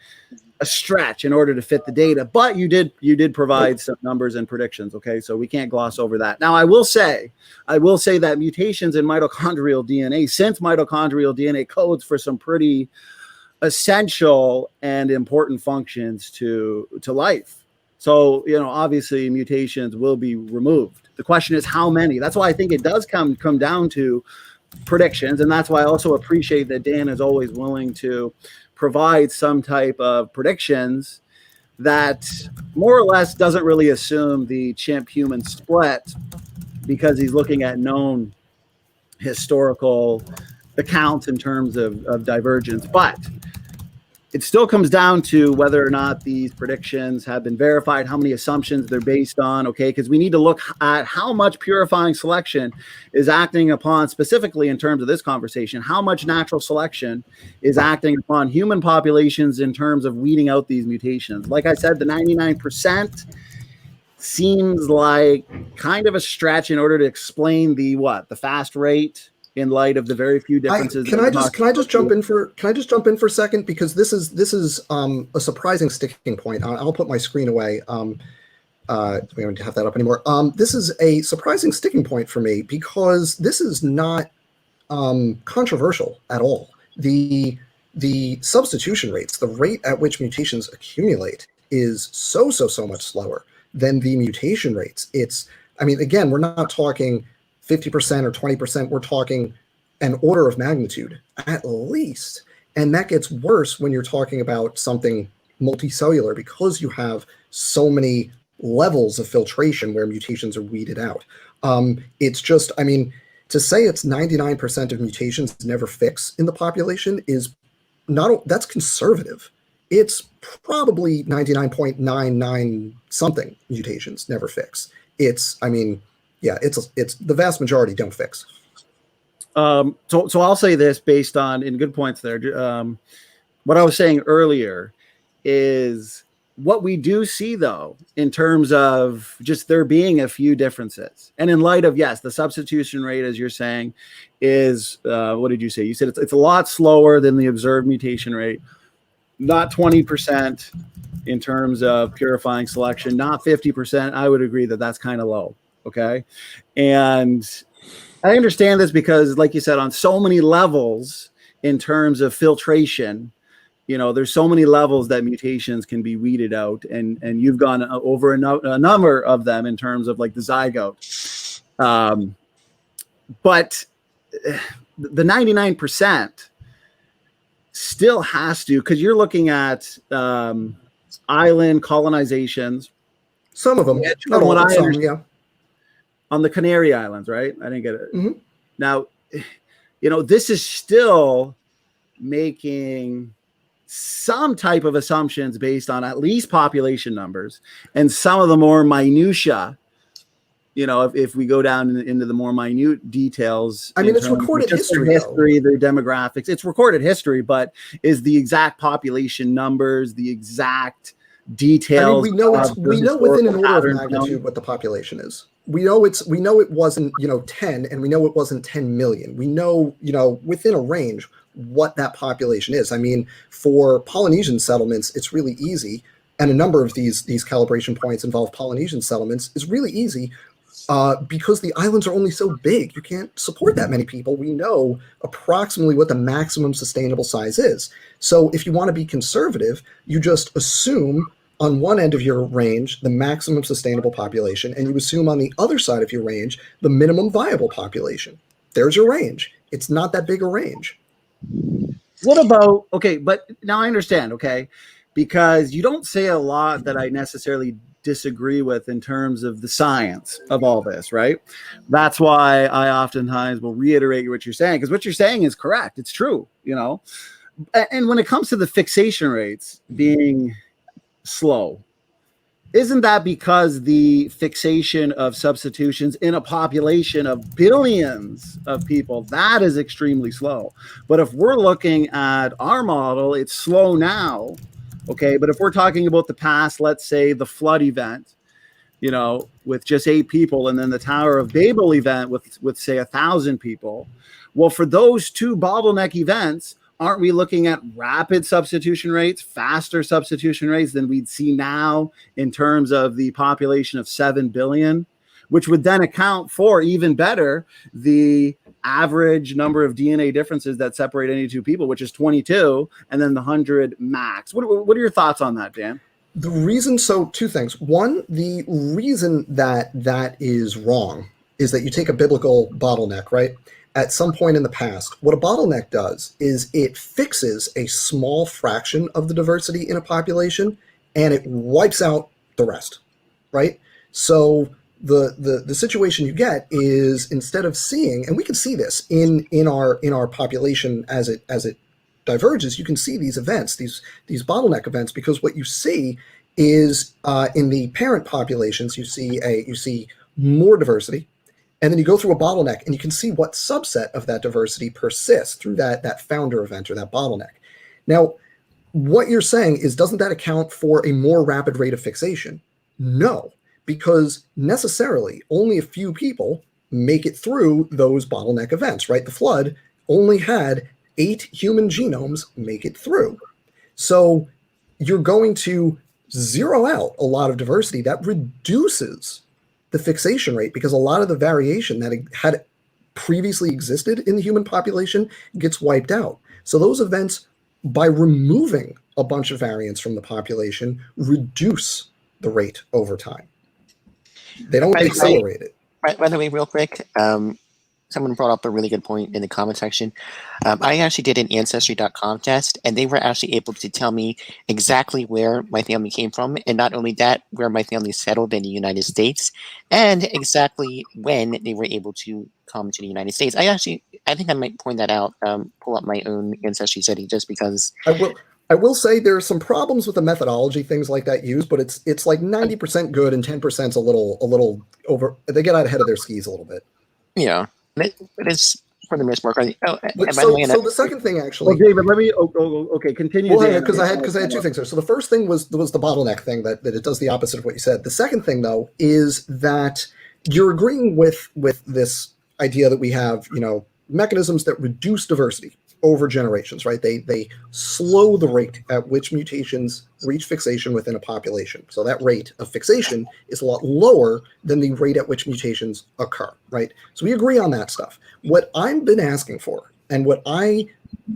a stretch in order to fit the data, but you did provide some numbers and predictions. Okay, so we can't gloss over that. Now, I will say that mutations in mitochondrial DNA, since mitochondrial DNA codes for some pretty essential and important functions to life. So, obviously mutations will be removed. The question is how many. That's why I think it does come down to predictions, and that's why I also appreciate that Dan is always willing to provide some type of predictions that more or less doesn't really assume the chimp-human split, because he's looking at known historical accounts in terms of divergence. But it still comes down to whether or not these predictions have been verified, how many assumptions they're based on, okay? Because we need to look at how much purifying selection is acting upon, specifically in terms of this conversation, how much natural selection is acting upon human populations in terms of weeding out these mutations. Like I said, the 99% seems like kind of a stretch in order to explain the fast rate, in light of the very few differences. Can I just jump in for a second, because this is a surprising sticking point. I'll put my screen away. We don't have that up anymore. This is a surprising sticking point for me, because this is not controversial at all. The substitution rates, the rate at which mutations accumulate, is so much slower than the mutation rates. Again, we're not talking 50% or 20%, we're talking an order of magnitude at least. And that gets worse when you're talking about something multicellular, because you have so many levels of filtration where mutations are weeded out. It's just, to say it's 99% of mutations never fix in the population is not, that's conservative. It's probably 99.99 something mutations never fix. It's the vast majority don't fix. So I'll say this based on, in good points there. What I was saying earlier is what we do see, though, in terms of just there being a few differences, and in light of, yes, the substitution rate, as you're saying, is what did you say? You said it's a lot slower than the observed mutation rate, not 20% in terms of purifying selection, not 50%. I would agree that that's kind of low. Okay. And I understand this because, like you said, on so many levels in terms of filtration, there's so many levels that mutations can be weeded out, and you've gone over a number of them in terms of like the zygote. But the 99% still has to, because you're looking at island colonizations. Some of them, not all, but some, yeah. On the Canary Islands, right? I didn't get it. Mm-hmm. Now, this is still making some type of assumptions based on at least population numbers, and some of the more minutia. If we go down into the more minute details, it's recorded history, their demographics. It's recorded history, but is the exact population numbers, the exact details? We know within an order of magnitude what the population is. We know it wasn't 10, and we know it wasn't 10 million. We know within a range what that population is. For Polynesian settlements, it's really easy, and a number of these calibration points involve Polynesian settlements. It's really easy. because the islands are only so big. You can't support that many people. We know approximately what the maximum sustainable size is. So if you want to be conservative, you just assume on one end of your range the maximum sustainable population, and you assume on the other side of your range the minimum viable population. There's your range. It's not that big a range. What about, okay, but now I understand, okay, because you don't say a lot that I necessarily disagree with in terms of the science of all this, right? That's why I oftentimes will reiterate what you're saying, because what you're saying is correct. It's true, you know? And when it comes to the fixation rates being slow, isn't that because the fixation of substitutions in a population of billions of people, that is extremely slow? But if we're looking at our model, it's slow now, okay? But if we're talking about the past, let's say the flood event, you know, with just 8 people, and then the Tower of Babel event with say 1,000 people, well, for those 2 bottleneck events, aren't we looking at rapid substitution rates, faster substitution rates than we'd see now in terms of the population of 7 billion, which would then account for, even better, the average number of DNA differences that separate any 2 people, which is 22, and then the 100 max. What are your thoughts on that, Dan? The reason, so 2 things. One, the reason that is wrong is that you take a biblical bottleneck, right? At some point in the past, what a bottleneck does is it fixes a small fraction of the diversity in a population and it wipes out the rest, right? So the situation you get is, instead of seeing, and we can see this in our population as it diverges, you can see these events, these bottleneck events, because what you see is in the parent populations, you see more diversity. And then you go through a bottleneck and you can see what subset of that diversity persists through that founder event or that bottleneck. Now, what you're saying is, doesn't that account for a more rapid rate of fixation? No, because necessarily only a few people make it through those bottleneck events, right? The flood only had 8 human genomes make it through. So you're going to zero out a lot of diversity that reduces the fixation rate, because a lot of the variation that had previously existed in the human population gets wiped out. So those events, by removing a bunch of variants from the population, reduce the rate over time. They don't accelerate it. By the way, real quick, someone brought up a really good point in the comment section. I actually did an Ancestry.com test, and they were actually able to tell me exactly where my family came from, and not only that, where my family settled in the United States, and exactly when they were able to come to the United States. I think I might point that out, pull up my own Ancestry study, just because. I will say there are some problems with the methodology things like that used, but it's like 90% good and 10% a little over. They get out ahead of their skis a little bit. Yeah. But it's for the most part. So the second thing, actually. Well, David, let me. Okay, continue. Well, because I had 2 things there. So the first thing was the bottleneck thing, that it does the opposite of what you said. The second thing, though, is that you're agreeing with this idea that we have, you know, mechanisms that reduce diversity over generations, right? They slow the rate at which mutations reach fixation within a population. So that rate of fixation is a lot lower than the rate at which mutations occur, right? So we agree on that stuff. What I've been asking for, and what I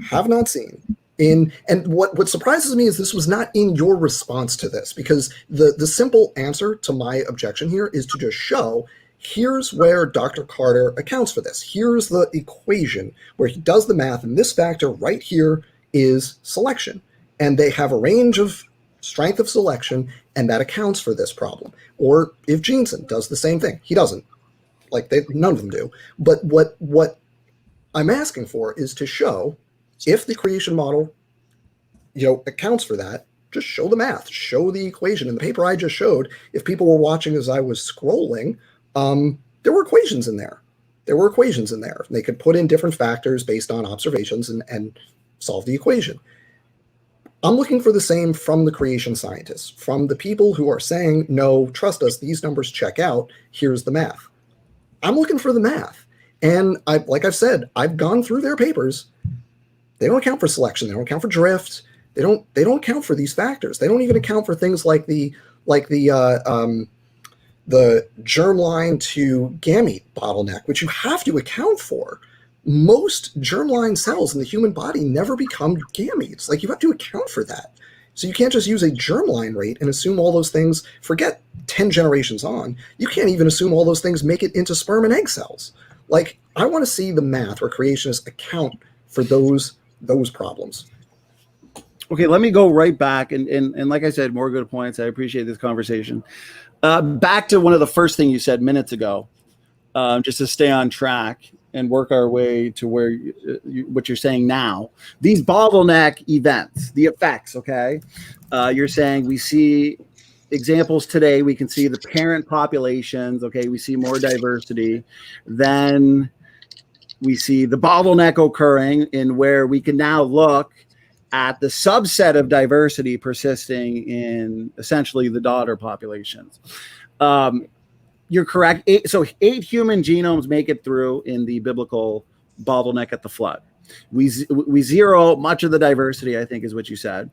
have not seen and what surprises me, is this was not in your response to this, because the simple answer to my objection here is to just show, here's where Dr. Carter accounts for this. Here's the equation where he does the math, and this factor right here is selection. And they have a range of strength of selection, and that accounts for this problem. Or if Jeanson does the same thing, he doesn't. None of them do. But what I'm asking for is to show, if the creation model, you know, accounts for that, just show the math, show the equation. In the paper I just showed, if people were watching as I was scrolling, there were equations in there. They could put in different factors based on observations and solve the equation. I'm looking for the same from the creation scientists, from the people who are saying, no, trust us, these numbers check out, here's the math. I'm looking for the math. And like I've said, I've gone through their papers. They don't account for selection. They don't account for drift. They don't account for these factors. They don't even account for things like the the germline to gamete bottleneck, which you have to account for. Most germline cells in the human body never become gametes. Like, you have to account for that. So you can't just use a germline rate and assume all those things, forget 10 generations on. You can't even assume all those things make it into sperm and egg cells. Like, I want to see the math where creationists account for those problems. Okay, let me go right back. And like I said, more good points. I appreciate this conversation. Back to one of the first things you said minutes ago, just to stay on track and work our way to where what you're saying now. These bottleneck events, the effects, okay? You're saying we see examples today. We can see the parent populations, okay? We see more diversity. Then we see the bottleneck occurring in where we can now look at the subset of diversity persisting in essentially the daughter populations. You're correct. So 8 human genomes make it through in the biblical bottleneck at the flood. We zero much of the diversity, I think is what you said.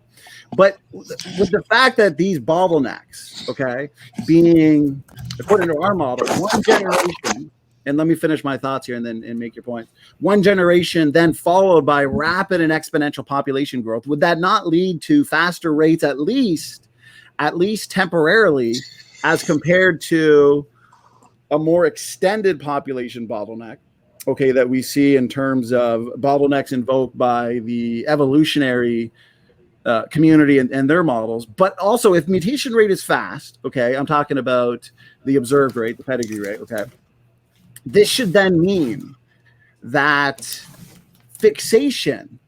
But with the fact that these bottlenecks, okay, being, according to our model, one generation, and let me finish my thoughts here and make your point. One generation then followed by rapid and exponential population growth. Would that not lead to faster rates, at least temporarily, as compared to a more extended population bottleneck, okay, that we see in terms of bottlenecks invoked by the evolutionary community and their models? But also, if mutation rate is fast, okay, I'm talking about the observed rate, the pedigree rate, okay, this should then mean that fixation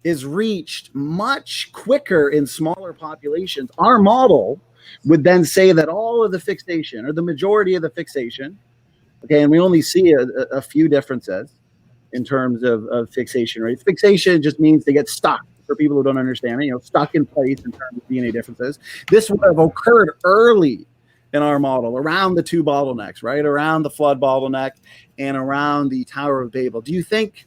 is reached much quicker in smaller populations. Our model would then say that all of the fixation, or the majority of the fixation, okay, and we only see a few differences in terms of fixation rates. Fixation just means they get stuck, for people who don't understand it, stuck in place in terms of DNA differences. This would have occurred early in our model, around the 2 bottlenecks, right? Around the flood bottleneck and around the Tower of Babel. Do you think,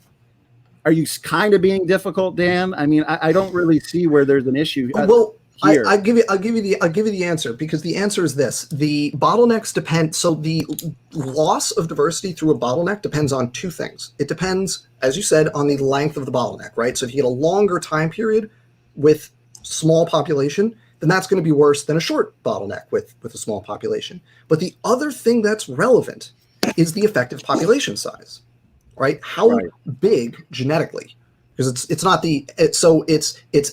are you kind of being difficult, Dan? I mean, I don't really see where there's an issue. Well, I'll give you the answer, because the answer is this: the bottlenecks depend. So the loss of diversity through a bottleneck depends on 2 things. It depends, as you said, on the length of the bottleneck, right? So if you get a longer time period with small population, then that's going to be worse than a short bottleneck with a small population. But the other thing that's relevant is the effective population size, right? How big genetically? Because it's not it's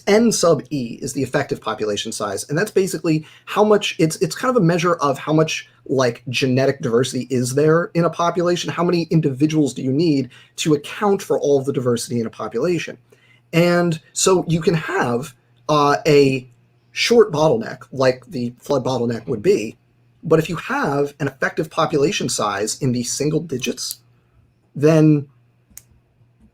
n sub e is the effective population size, and that's basically how much it's kind of a measure of how much like genetic diversity is there in a population. How many individuals do you need to account for all of the diversity in a population? And so you can have a short bottleneck like the flood bottleneck would be, but if you have an effective population size in the single digits, then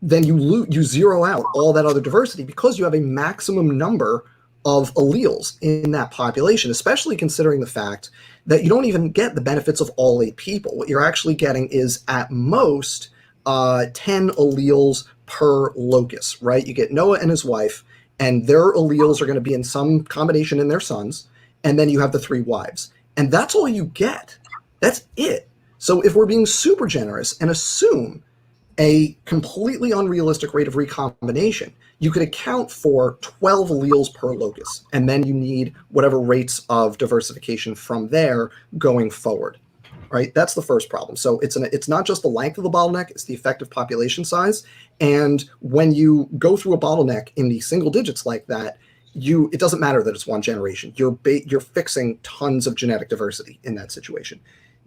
you zero out all that other diversity, because you have a maximum number of alleles in that population, especially considering the fact that you don't even get the benefits of all 8 people. What you're actually getting is at most 10 alleles per locus, right? You get Noah and his wife, and their alleles are going to be in some combination in their sons, and then you have the 3 wives. And that's all you get. That's it. So if we're being super generous and assume a completely unrealistic rate of recombination, you could account for 12 alleles per locus, and then you need whatever rates of diversification from there going forward. Right? That's the first problem. So it's not just the length of the bottleneck, it's the effective population size. And when you go through a bottleneck in the single digits like that, it doesn't matter that it's one generation. You're fixing tons of genetic diversity in that situation.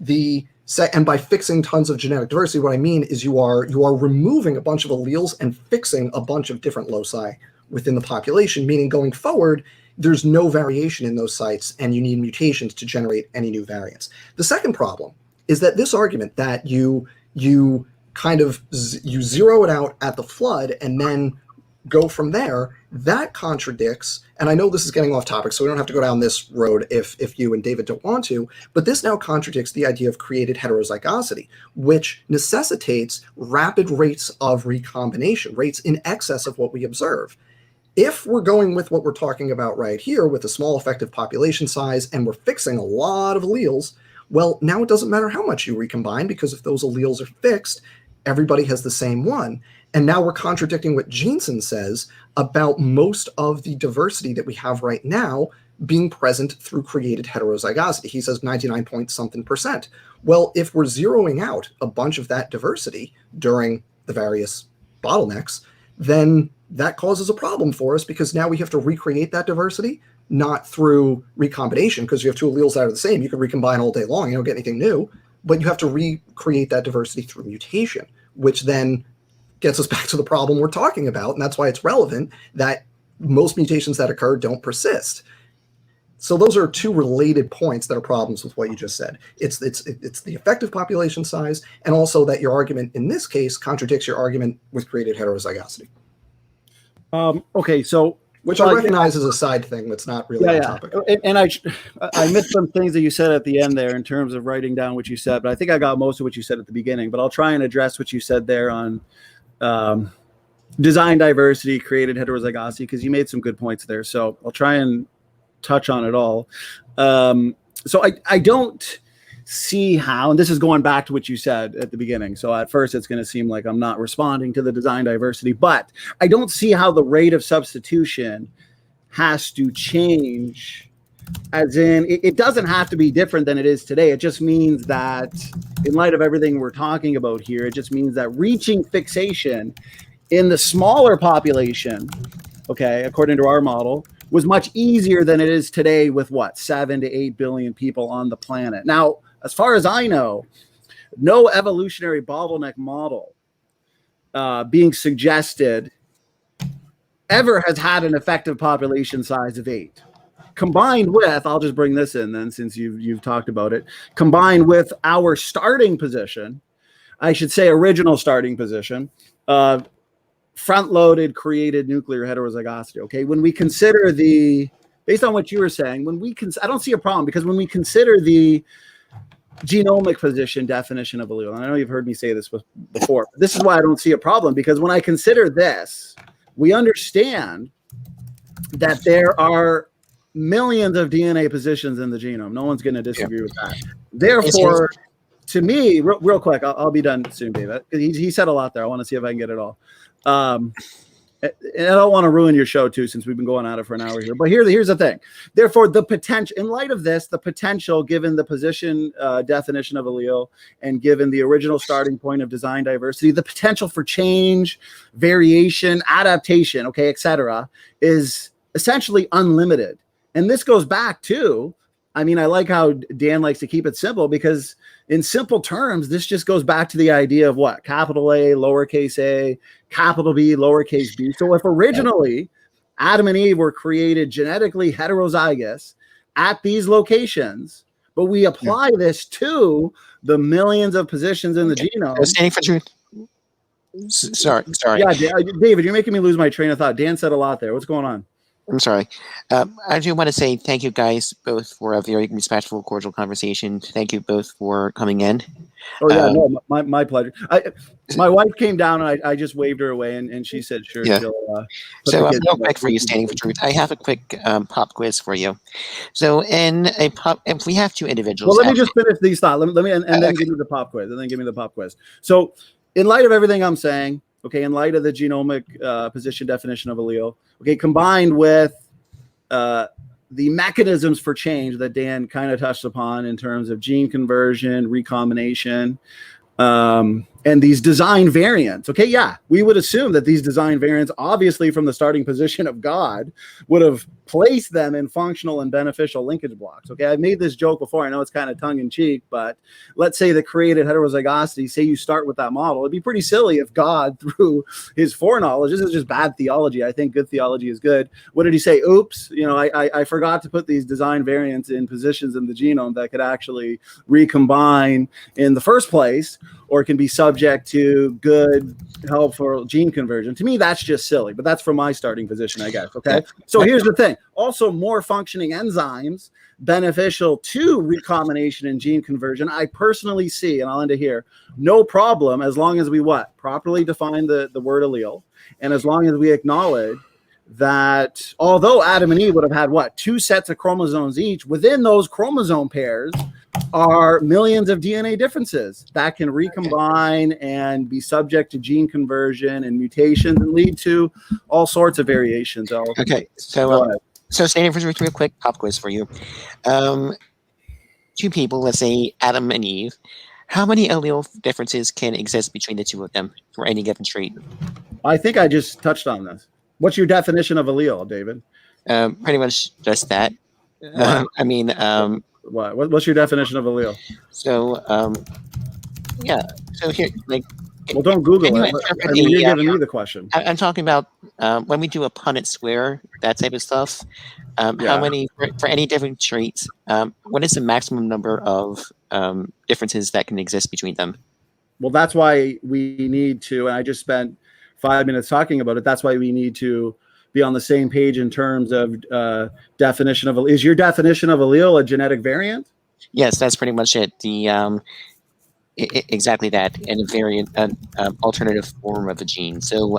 And by fixing tons of genetic diversity, what I mean is you are removing a bunch of alleles and fixing a bunch of different loci within the population, meaning going forward, there's no variation in those sites, and you need mutations to generate any new variants. The second problem is that this argument that you zero it out at the flood and then go from there, that contradicts, and I know this is getting off topic, so we don't have to go down this road if you and David don't want to, but this now contradicts the idea of created heterozygosity, which necessitates rapid rates of recombination, rates in excess of what we observe. If we're going with what we're talking about right here with a small effective population size and we're fixing a lot of alleles, Well, now it doesn't matter how much you recombine, because if those alleles are fixed, everybody has the same one. And now we're contradicting what Jeanson says about most of the diversity that we have right now being present through created heterozygosity. He says 99 point something percent. Well, if we're zeroing out a bunch of that diversity during the various bottlenecks, then that causes a problem for us, because now we have to recreate that diversity, not through recombination, because you have two alleles that are the same. You can recombine all day long, you don't get anything new, but you have to recreate that diversity through mutation, which then gets us back to the problem we're talking about. And that's why it's relevant that most mutations that occur don't persist. So those are two related points that are problems with what you just said. It's the effective population size, and also that your argument in this case contradicts your argument with created heterozygosity. Okay, so which I recognize as a side thing that's not really a topic. And I missed some things that you said at the end there in terms of writing down what you said, but I think I got most of what you said at the beginning. But I'll try and address what you said there on design diversity, created heterozygosity, because you made some good points there. So I'll try and touch on it all. So I don't see how, and this is going back to what you said at the beginning. So at first it's going to seem like I'm not responding to the design diversity, but I don't see how the rate of substitution has to change, as in it doesn't have to be different than it is today. It just means that in light of everything we're talking about here, it just means that reaching fixation in the smaller population, okay, according to our model, was much easier than it is today with 7 to 8 billion people on the planet. Now, as far as I know, no evolutionary bottleneck model being suggested ever has had an effective population size of 8. Combined with, I'll just bring this in then since you've talked about it, combined with our starting position, I should say original starting position, front-loaded created nuclear heterozygosity. Okay, when we consider based on what you were saying, I don't see a problem, because when we consider the genomic position definition of allele, and I know you've heard me say this before, but this is why I don't see a problem, because when I consider this, we understand that there are millions of DNA positions in the genome. No one's going to disagree with that. Therefore, to me, real quick, I'll be done soon, David. He said a lot there. I want to see if I can get it all. And I don't want to ruin your show too, since we've been going at it for an hour here. But here's the thing. Therefore, the potential, in light of this, the potential, given the position definition of allele, and given the original starting point of design diversity, the potential for change, variation, adaptation, okay, etc., is essentially unlimited. And this goes back to, I mean, I like how Dan likes to keep it simple, because in simple terms, this just goes back to the idea of what? Capital A, lowercase a, capital B, lowercase b. So if originally Adam and Eve were created genetically heterozygous at these locations, but we apply this to the millions of positions in the genome. Standing for truth. Sorry. Yeah, David, you're making me lose my train of thought. Dan said a lot there. What's going on? I'm sorry. I do want to say thank you guys both for a very respectful, cordial conversation. Thank you both for coming in. Oh yeah, no, my pleasure. My wife came down and I just waved her away, and she said sure. Yeah. She'll, So real quick for you, Standing for Truth, I have a quick pop quiz for you. So in a pop, if we have two individuals. Well, let me just finish these thoughts. Let me and then give me the pop quiz, and then give me the pop quiz. So, in light of everything I'm saying, okay, in light of the genomic position definition of allele, okay, combined with the mechanisms for change that Dan kind of touched upon in terms of gene conversion, recombination, and these design variants. Okay, yeah, we would assume that these design variants, obviously from the starting position of God, would have placed them in functional and beneficial linkage blocks. Okay, I've made this joke before. I know it's kind of tongue-in-cheek, but let's say the created heterozygosity, say you start with that model. It'd be pretty silly if God, through his foreknowledge, this is just bad theology. I think good theology is good. What did he say? Oops, you know, I forgot to put these design variants in positions in the genome that could actually recombine in the first place, or can be subject to good, helpful gene conversion. To me, that's just silly, but that's from my starting position, I guess, okay? So here's the thing. Also, more functioning enzymes beneficial to recombination and gene conversion, I personally see, and I'll end it here, no problem as long as we what? Properly define the word allele, and as long as we acknowledge that although Adam and Eve would have had what, 2 sets of chromosomes each, within those chromosome pairs are millions of DNA differences that can recombine and be subject to gene conversion and mutations and lead to all sorts of variations. Okay, so standing for real quick pop quiz for you. 2 people, let's say Adam and Eve, how many allele differences can exist between the 2 of them for any given trait? I think I just touched on this. What's your definition of allele, David? Pretty much just that. What's your definition of allele? So, yeah. So here, like, well, don't Google it. You're giving me the question. I'm talking about when we do a Punnett square, that type of stuff. How many for any different traits? What is the maximum number of differences that can exist between them? Well, that's why we need to. And I just spent 5 minutes talking about it. That's why we need to be on the same page in terms of definition of. Is your definition of allele a genetic variant? Yes, that's pretty much it. The exactly that, and a variant, alternative form of a gene. So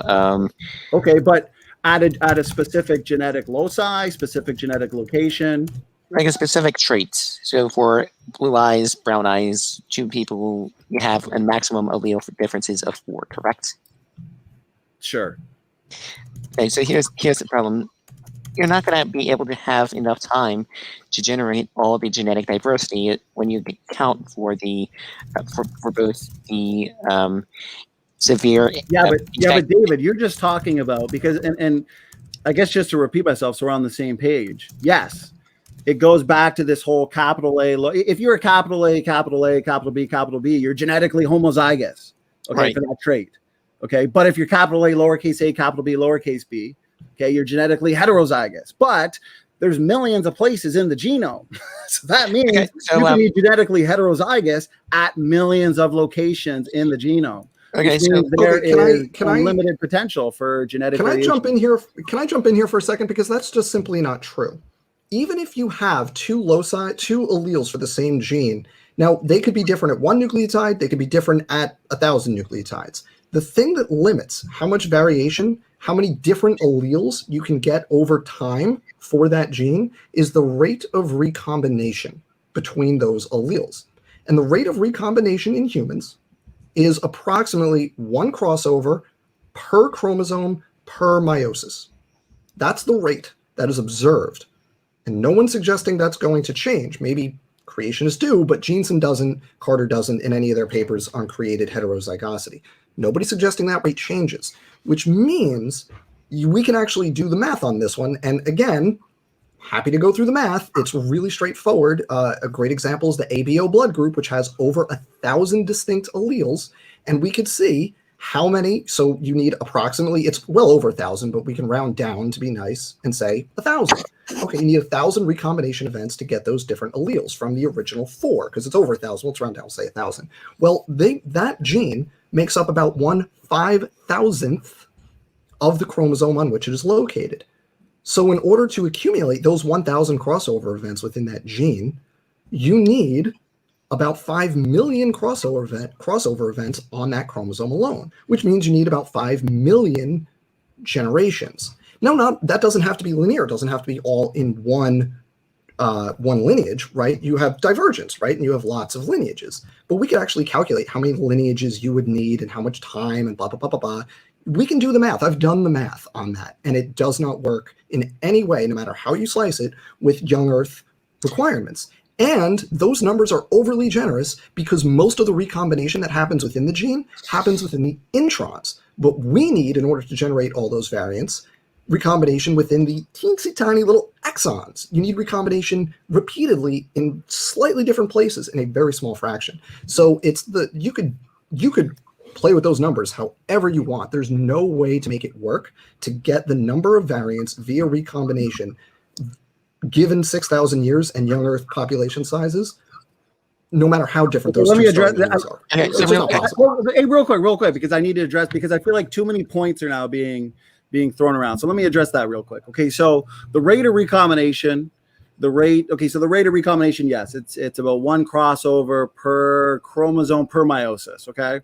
okay, but at a specific genetic loci, specific genetic location, like a specific trait. So for blue eyes, brown eyes, 2 people, you have a maximum allele differences of 4. Correct? Sure. Okay, so here's the problem. You're not going to be able to have enough time to generate all the genetic diversity when you count for the for both the severe. But David, you're just talking about because and I guess just to repeat myself, so we're on the same page. Yes, it goes back to this whole capital A. If you're a capital A, capital B, you're genetically homozygous. Okay, right, for that trait. Okay, but if you're capital A, lowercase a, capital B, lowercase b, okay, you're genetically heterozygous. But there's millions of places in the genome. So that means you can be genetically heterozygous at millions of locations in the genome. Okay, so there is unlimited potential for genetic variation. Can I jump in here for a second? Because that's just simply not true. Even if you have 2 loci, 2 alleles for the same gene, now they could be different at 1 nucleotide, they could be different at 1,000 nucleotides. The thing that limits how much variation, how many different alleles you can get over time for that gene is the rate of recombination between those alleles. And the rate of recombination in humans is approximately 1 crossover per chromosome per meiosis. That's the rate that is observed. And no one's suggesting that's going to change. Maybe creationists do, but Jeanson doesn't, Carter doesn't in any of their papers on created heterozygosity. Nobody's suggesting that rate changes, which means we can actually do the math on this one. And again, happy to go through the math. It's really straightforward. A great example is the ABO blood group, which has over 1,000 distinct alleles. And we could see how many, so you need approximately, it's well over 1,000, but we can round down to be nice and say 1,000. Okay, you need 1,000 recombination events to get those different alleles from the original 4, because it's over 1,000. Let's round down, we'll say 1,000. Well, that gene makes up about 1/5,000th of the chromosome on which it is located. So in order to accumulate those 1,000 crossover events within that gene, you need about 5 million crossover events on that chromosome alone, which means you need about 5 million generations. Now, that doesn't have to be linear. It doesn't have to be all in one lineage, right? You have divergence, right? And you have lots of lineages. But we could actually calculate how many lineages you would need and how much time and blah, blah, blah, blah, blah. We can do the math. I've done the math on that. And it does not work in any way, no matter how you slice it, with young Earth requirements. And those numbers are overly generous because most of the recombination that happens within the gene happens within the introns. But we need, in order to generate all those variants, recombination within the teensy tiny little exons. You need recombination repeatedly in slightly different places in a very small fraction. So it's you could play with those numbers however you want. There's no way to make it work to get the number of variants via recombination given 6,000 years and young Earth population sizes, no matter how different those two starting are. Okay, real quick, because I need to address, because I feel like too many points are now being thrown around. So let me address that real quick. Okay, so the rate of recombination, yes, it's about 1 crossover per chromosome per meiosis. Okay,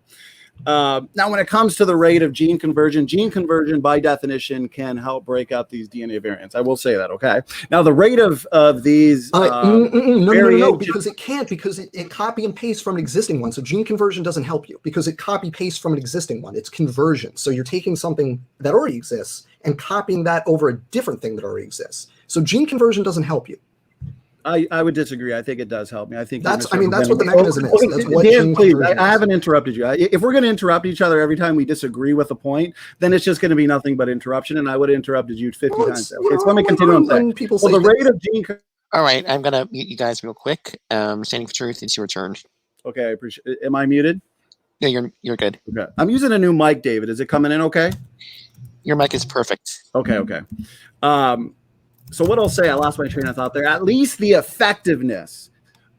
Now, when it comes to the rate of gene conversion by definition can help break up these DNA variants. I will say that, okay? Now, the rate of these no, because it can't, because it copy and paste from an existing one. So gene conversion doesn't help you because it copy pastes from an existing one. It's conversion. So you're taking something that already exists and copying that over a different thing that already exists. So gene conversion doesn't help you. I would disagree. I think it does help me. I think that's what the mechanism is. That's what Dan, please, I haven't interrupted you. If we're going to interrupt each other every time we disagree with a point, then it's just going to be nothing but interruption, and I would have interrupted you 50 times. Okay, so let me continue on saying. Well, the rate of gene. All right, I'm going to mute you guys real quick. Standing for Truth, it's your turn. Okay, I appreciate it. Am I muted? Yeah, you're good. Okay. I'm using a new mic, David. Is it coming in okay? Your mic is perfect. Okay. So what I'll say, I lost my train of thought there. At least the effectiveness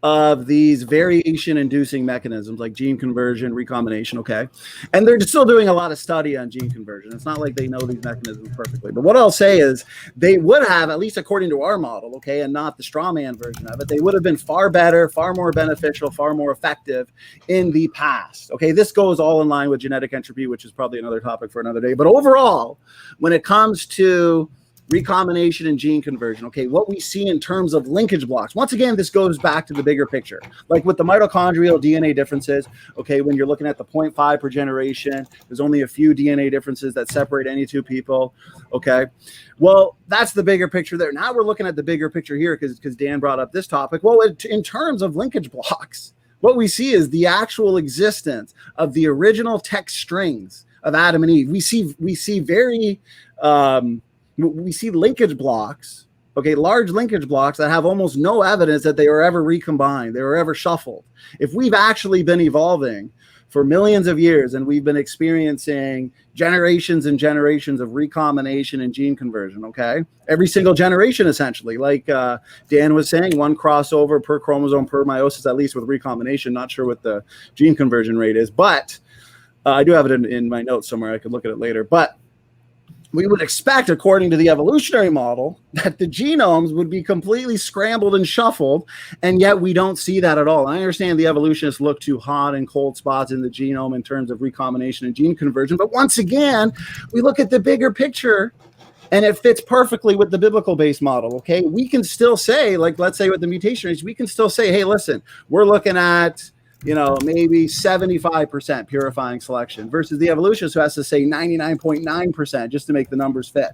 of these variation-inducing mechanisms like gene conversion, recombination, okay? And they're still doing a lot of study on gene conversion. It's not like they know these mechanisms perfectly. But what I'll say is they would have, at least according to our model, okay, and not the straw man version of it, they would have been far better, far more beneficial, far more effective in the past, okay? This goes all in line with genetic entropy, which is probably another topic for another day. But overall, when it comes to recombination and gene conversion, okay, what we see in terms of linkage blocks. Once again, this goes back to the bigger picture. Like with the mitochondrial DNA differences, okay, when you're looking at the 0.5 per generation, there's only a few DNA differences that separate any two people, okay? Well, that's the bigger picture there. Now we're looking at the bigger picture here because Dan brought up this topic. Well, in terms of linkage blocks, what we see is the actual existence of the original text strings of Adam and Eve. We see linkage blocks, okay, large linkage blocks that have almost no evidence that they were ever recombined, they were ever shuffled. If we've actually been evolving for millions of years and we've been experiencing generations and generations of recombination and gene conversion, okay, every single generation essentially, like Dan was saying, one crossover per chromosome per meiosis, at least with recombination, not sure what the gene conversion rate is, but I do have it in my notes somewhere, I could look at it later, but we would expect, according to the evolutionary model, that the genomes would be completely scrambled and shuffled, and yet we don't see that at all. I understand the evolutionists look to hot and cold spots in the genome in terms of recombination and gene conversion, but once again, we look at the bigger picture, and it fits perfectly with the biblical-based model, okay? We can still say, like, let's say with the mutation rates, we can still say, hey, listen, we're looking at maybe 75% purifying selection versus the evolutionist who has to say 99.9% just to make the numbers fit.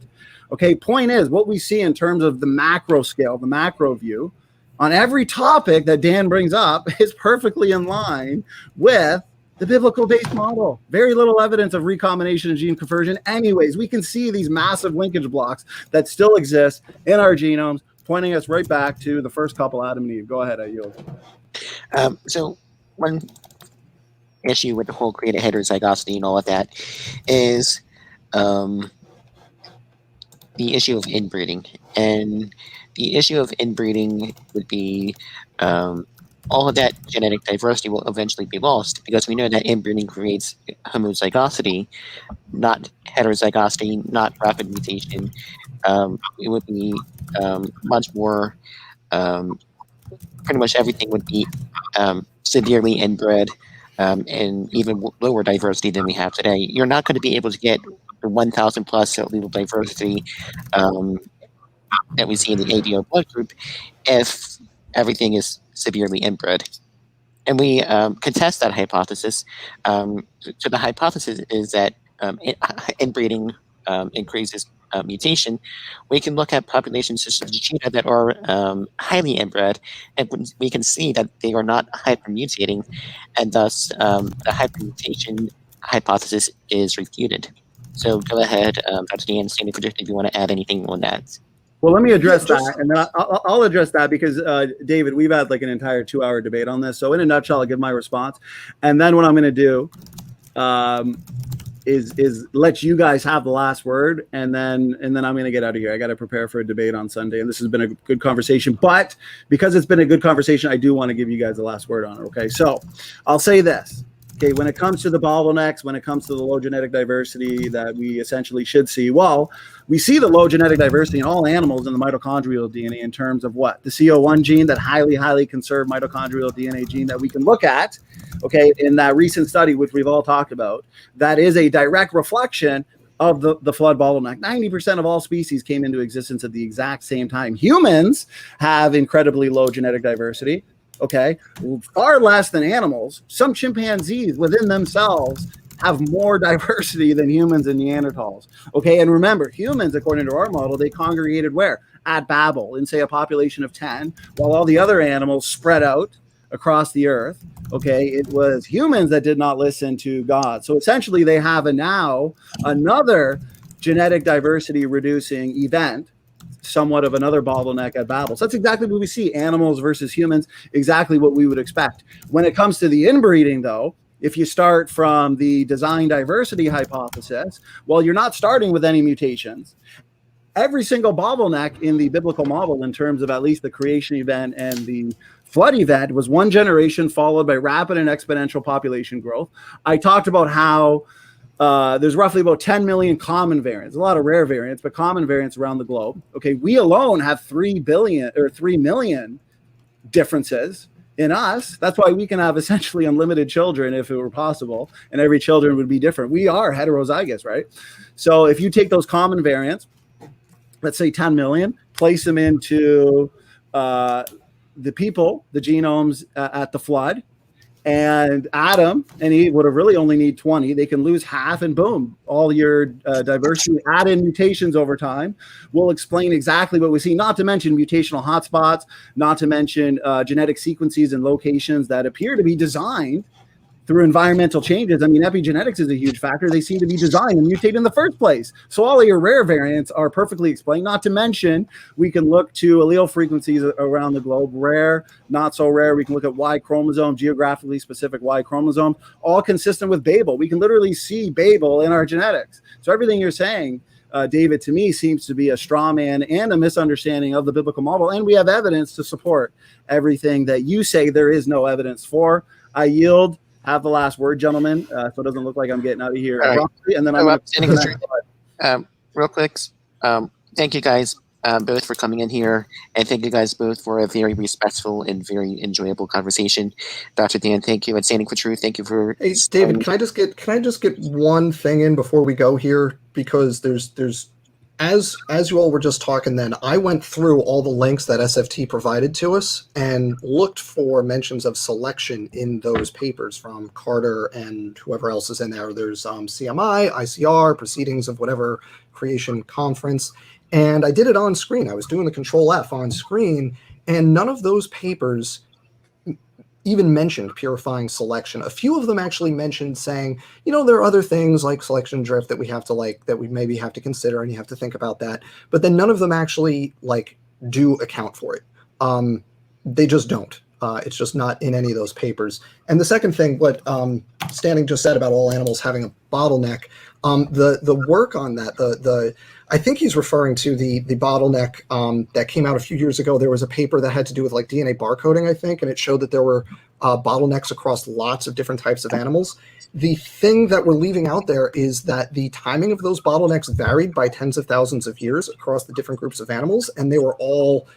Okay, point is, what we see in terms of the macro scale, the macro view, on every topic that Dan brings up is perfectly in line with the biblical-based model. Very little evidence of recombination and gene conversion. Anyways, we can see these massive linkage blocks that still exist in our genomes, pointing us right back to the first couple, Adam and Eve. Go ahead, I yield. So one issue with the whole created heterozygosity and all of that is the issue of inbreeding. And the issue of inbreeding would be all of that genetic diversity will eventually be lost because we know that inbreeding creates homozygosity, not heterozygosity, not rapid mutation. It would be much more, pretty much everything would be severely inbred and even lower diversity than we have today. You're not going to be able to get the 1,000 plus allele diversity that we see in the ABO blood group if everything is severely inbred. And we contest that hypothesis. So the hypothesis is that inbreeding increases mutation. We can look at populations such as the cheetah that are highly inbred, and we can see that they are not hypermutating, and thus the hypermutation hypothesis is refuted. So go ahead, Dr. Dan, standing for if you want to add anything on that. Well, let me address that, and then I'll address that because, David, we've had like an entire 2-hour debate on this. So in a nutshell, I'll give my response. And then what I'm going to do is let you guys have the last word, and then I'm going to get out of here. I got to prepare for a debate on Sunday, and this has been a good conversation. But because it's been a good conversation, I do want to give you guys the last word on it, okay? So I'll say this. Okay, when it comes to the bottlenecks, when it comes to the low genetic diversity that we essentially should see, well, we see the low genetic diversity in all animals in the mitochondrial DNA in terms of what? The CO1 gene, that highly conserved mitochondrial DNA gene that we can look at, okay, in that recent study, which we've all talked about, that is a direct reflection of the flood bottleneck. 90% of all species came into existence at the exact same time. Humans have incredibly low genetic diversity. Okay, far less than animals. Some chimpanzees within themselves have more diversity than humans and Neanderthals. Okay, and remember, humans, according to our model, they congregated where? At Babel, in say a population of 10, while all the other animals spread out across the earth. Okay, it was humans that did not listen to God. So essentially, they have now another genetic diversity reducing event, somewhat of another bottleneck at Babel. So that's exactly what we see, animals versus humans, exactly what we would expect. When it comes to the inbreeding, though, if you start from the design diversity hypothesis, well, you're not starting with any mutations. Every single bottleneck in the biblical model, in terms of at least the creation event and the flood event, was one generation followed by rapid and exponential population growth. I talked about how there's roughly about 10 million common variants, a lot of rare variants, but common variants around the globe. Okay, we alone have 3 million differences in us. That's why we can have essentially unlimited children if it were possible, and every children would be different. We are heterozygous, right? So if you take those common variants, let's say 10 million, place them into the people, the genomes at the flood, and Adam and Eve would have really only need 20. They can lose half, and boom, all your diversity, add in mutations over time. We'll explain exactly what we see, not to mention mutational hotspots, not to mention genetic sequences and locations that appear to be designed through environmental changes. I mean, epigenetics is a huge factor. They seem to be designed and mutate in the first place. So all of your rare variants are perfectly explained, not to mention we can look to allele frequencies around the globe, rare, not so rare. We can look at Y chromosome, geographically specific Y chromosome, all consistent with Babel. We can literally see Babel in our genetics. So everything you're saying, David, to me seems to be a straw man and a misunderstanding of the biblical model. And we have evidence to support everything that you say there is no evidence for. I yield. Have the last word, gentlemen, so it doesn't look like I'm getting out of here abruptly. And then I'm real quick. Thank you guys both for coming in here, and thank you guys both for a very respectful and very enjoyable conversation. Dr. Dan, thank you, and Standing for Truth, thank you for. Hey, David, can I just get one thing in before we go here, because there's as you all were just talking then, I went through all the links that SFT provided to us and looked for mentions of selection in those papers from Carter and whoever else is in there. There's CMI, ICR, Proceedings of whatever creation conference. And I did it on screen. I was doing the Control F on screen, and none of those papers even mentioned purifying selection. A few of them actually mentioned saying, there are other things like selection drift that we have to that we maybe have to consider, and you have to think about that. But then none of them actually do account for it. They just don't. It's just not in any of those papers. And the second thing, what Standing just said about all animals having a bottleneck, the work on that, I think he's referring to the bottleneck that came out a few years ago. There was a paper that had to do with DNA barcoding, I think, and it showed that there were bottlenecks across lots of different types of animals. The thing that we're leaving out there is that the timing of those bottlenecks varied by tens of thousands of years across the different groups of animals, and they were all,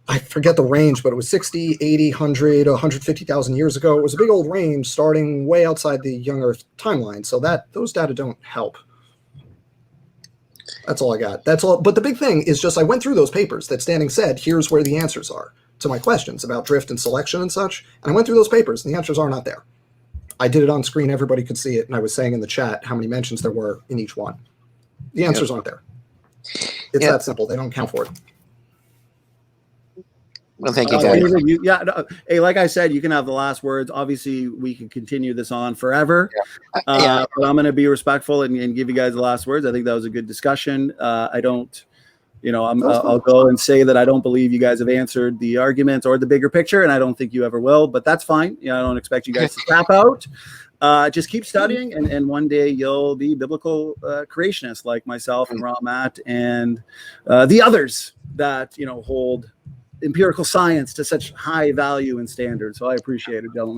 I forget the range, but it was 60, 80, 100, 150,000 years ago. It was a big old range starting way outside the young Earth timeline. So those data don't help. That's all I got. That's all. But the big thing is just I went through those papers that Standing said, here's where the answers are to my questions about drift and selection and such. And I went through those papers, and the answers are not there. I did it on screen. Everybody could see it. And I was saying in the chat how many mentions there were in each one. The answers aren't there. It's that simple. They don't count for it. Well, thank you, guys. Hey, like I said, you can have the last words. Obviously, we can continue this on forever. But I'm going to be respectful and give you guys the last words. I think that was a good discussion. I don't, I'll go and say that I don't believe you guys have answered the arguments or the bigger picture, and I don't think you ever will. But that's fine. I don't expect you guys to tap out. Just keep studying, and one day you'll be biblical creationists like myself and Ramat and the others that hold empirical science to such high value and standard. So I appreciate it, gentlemen.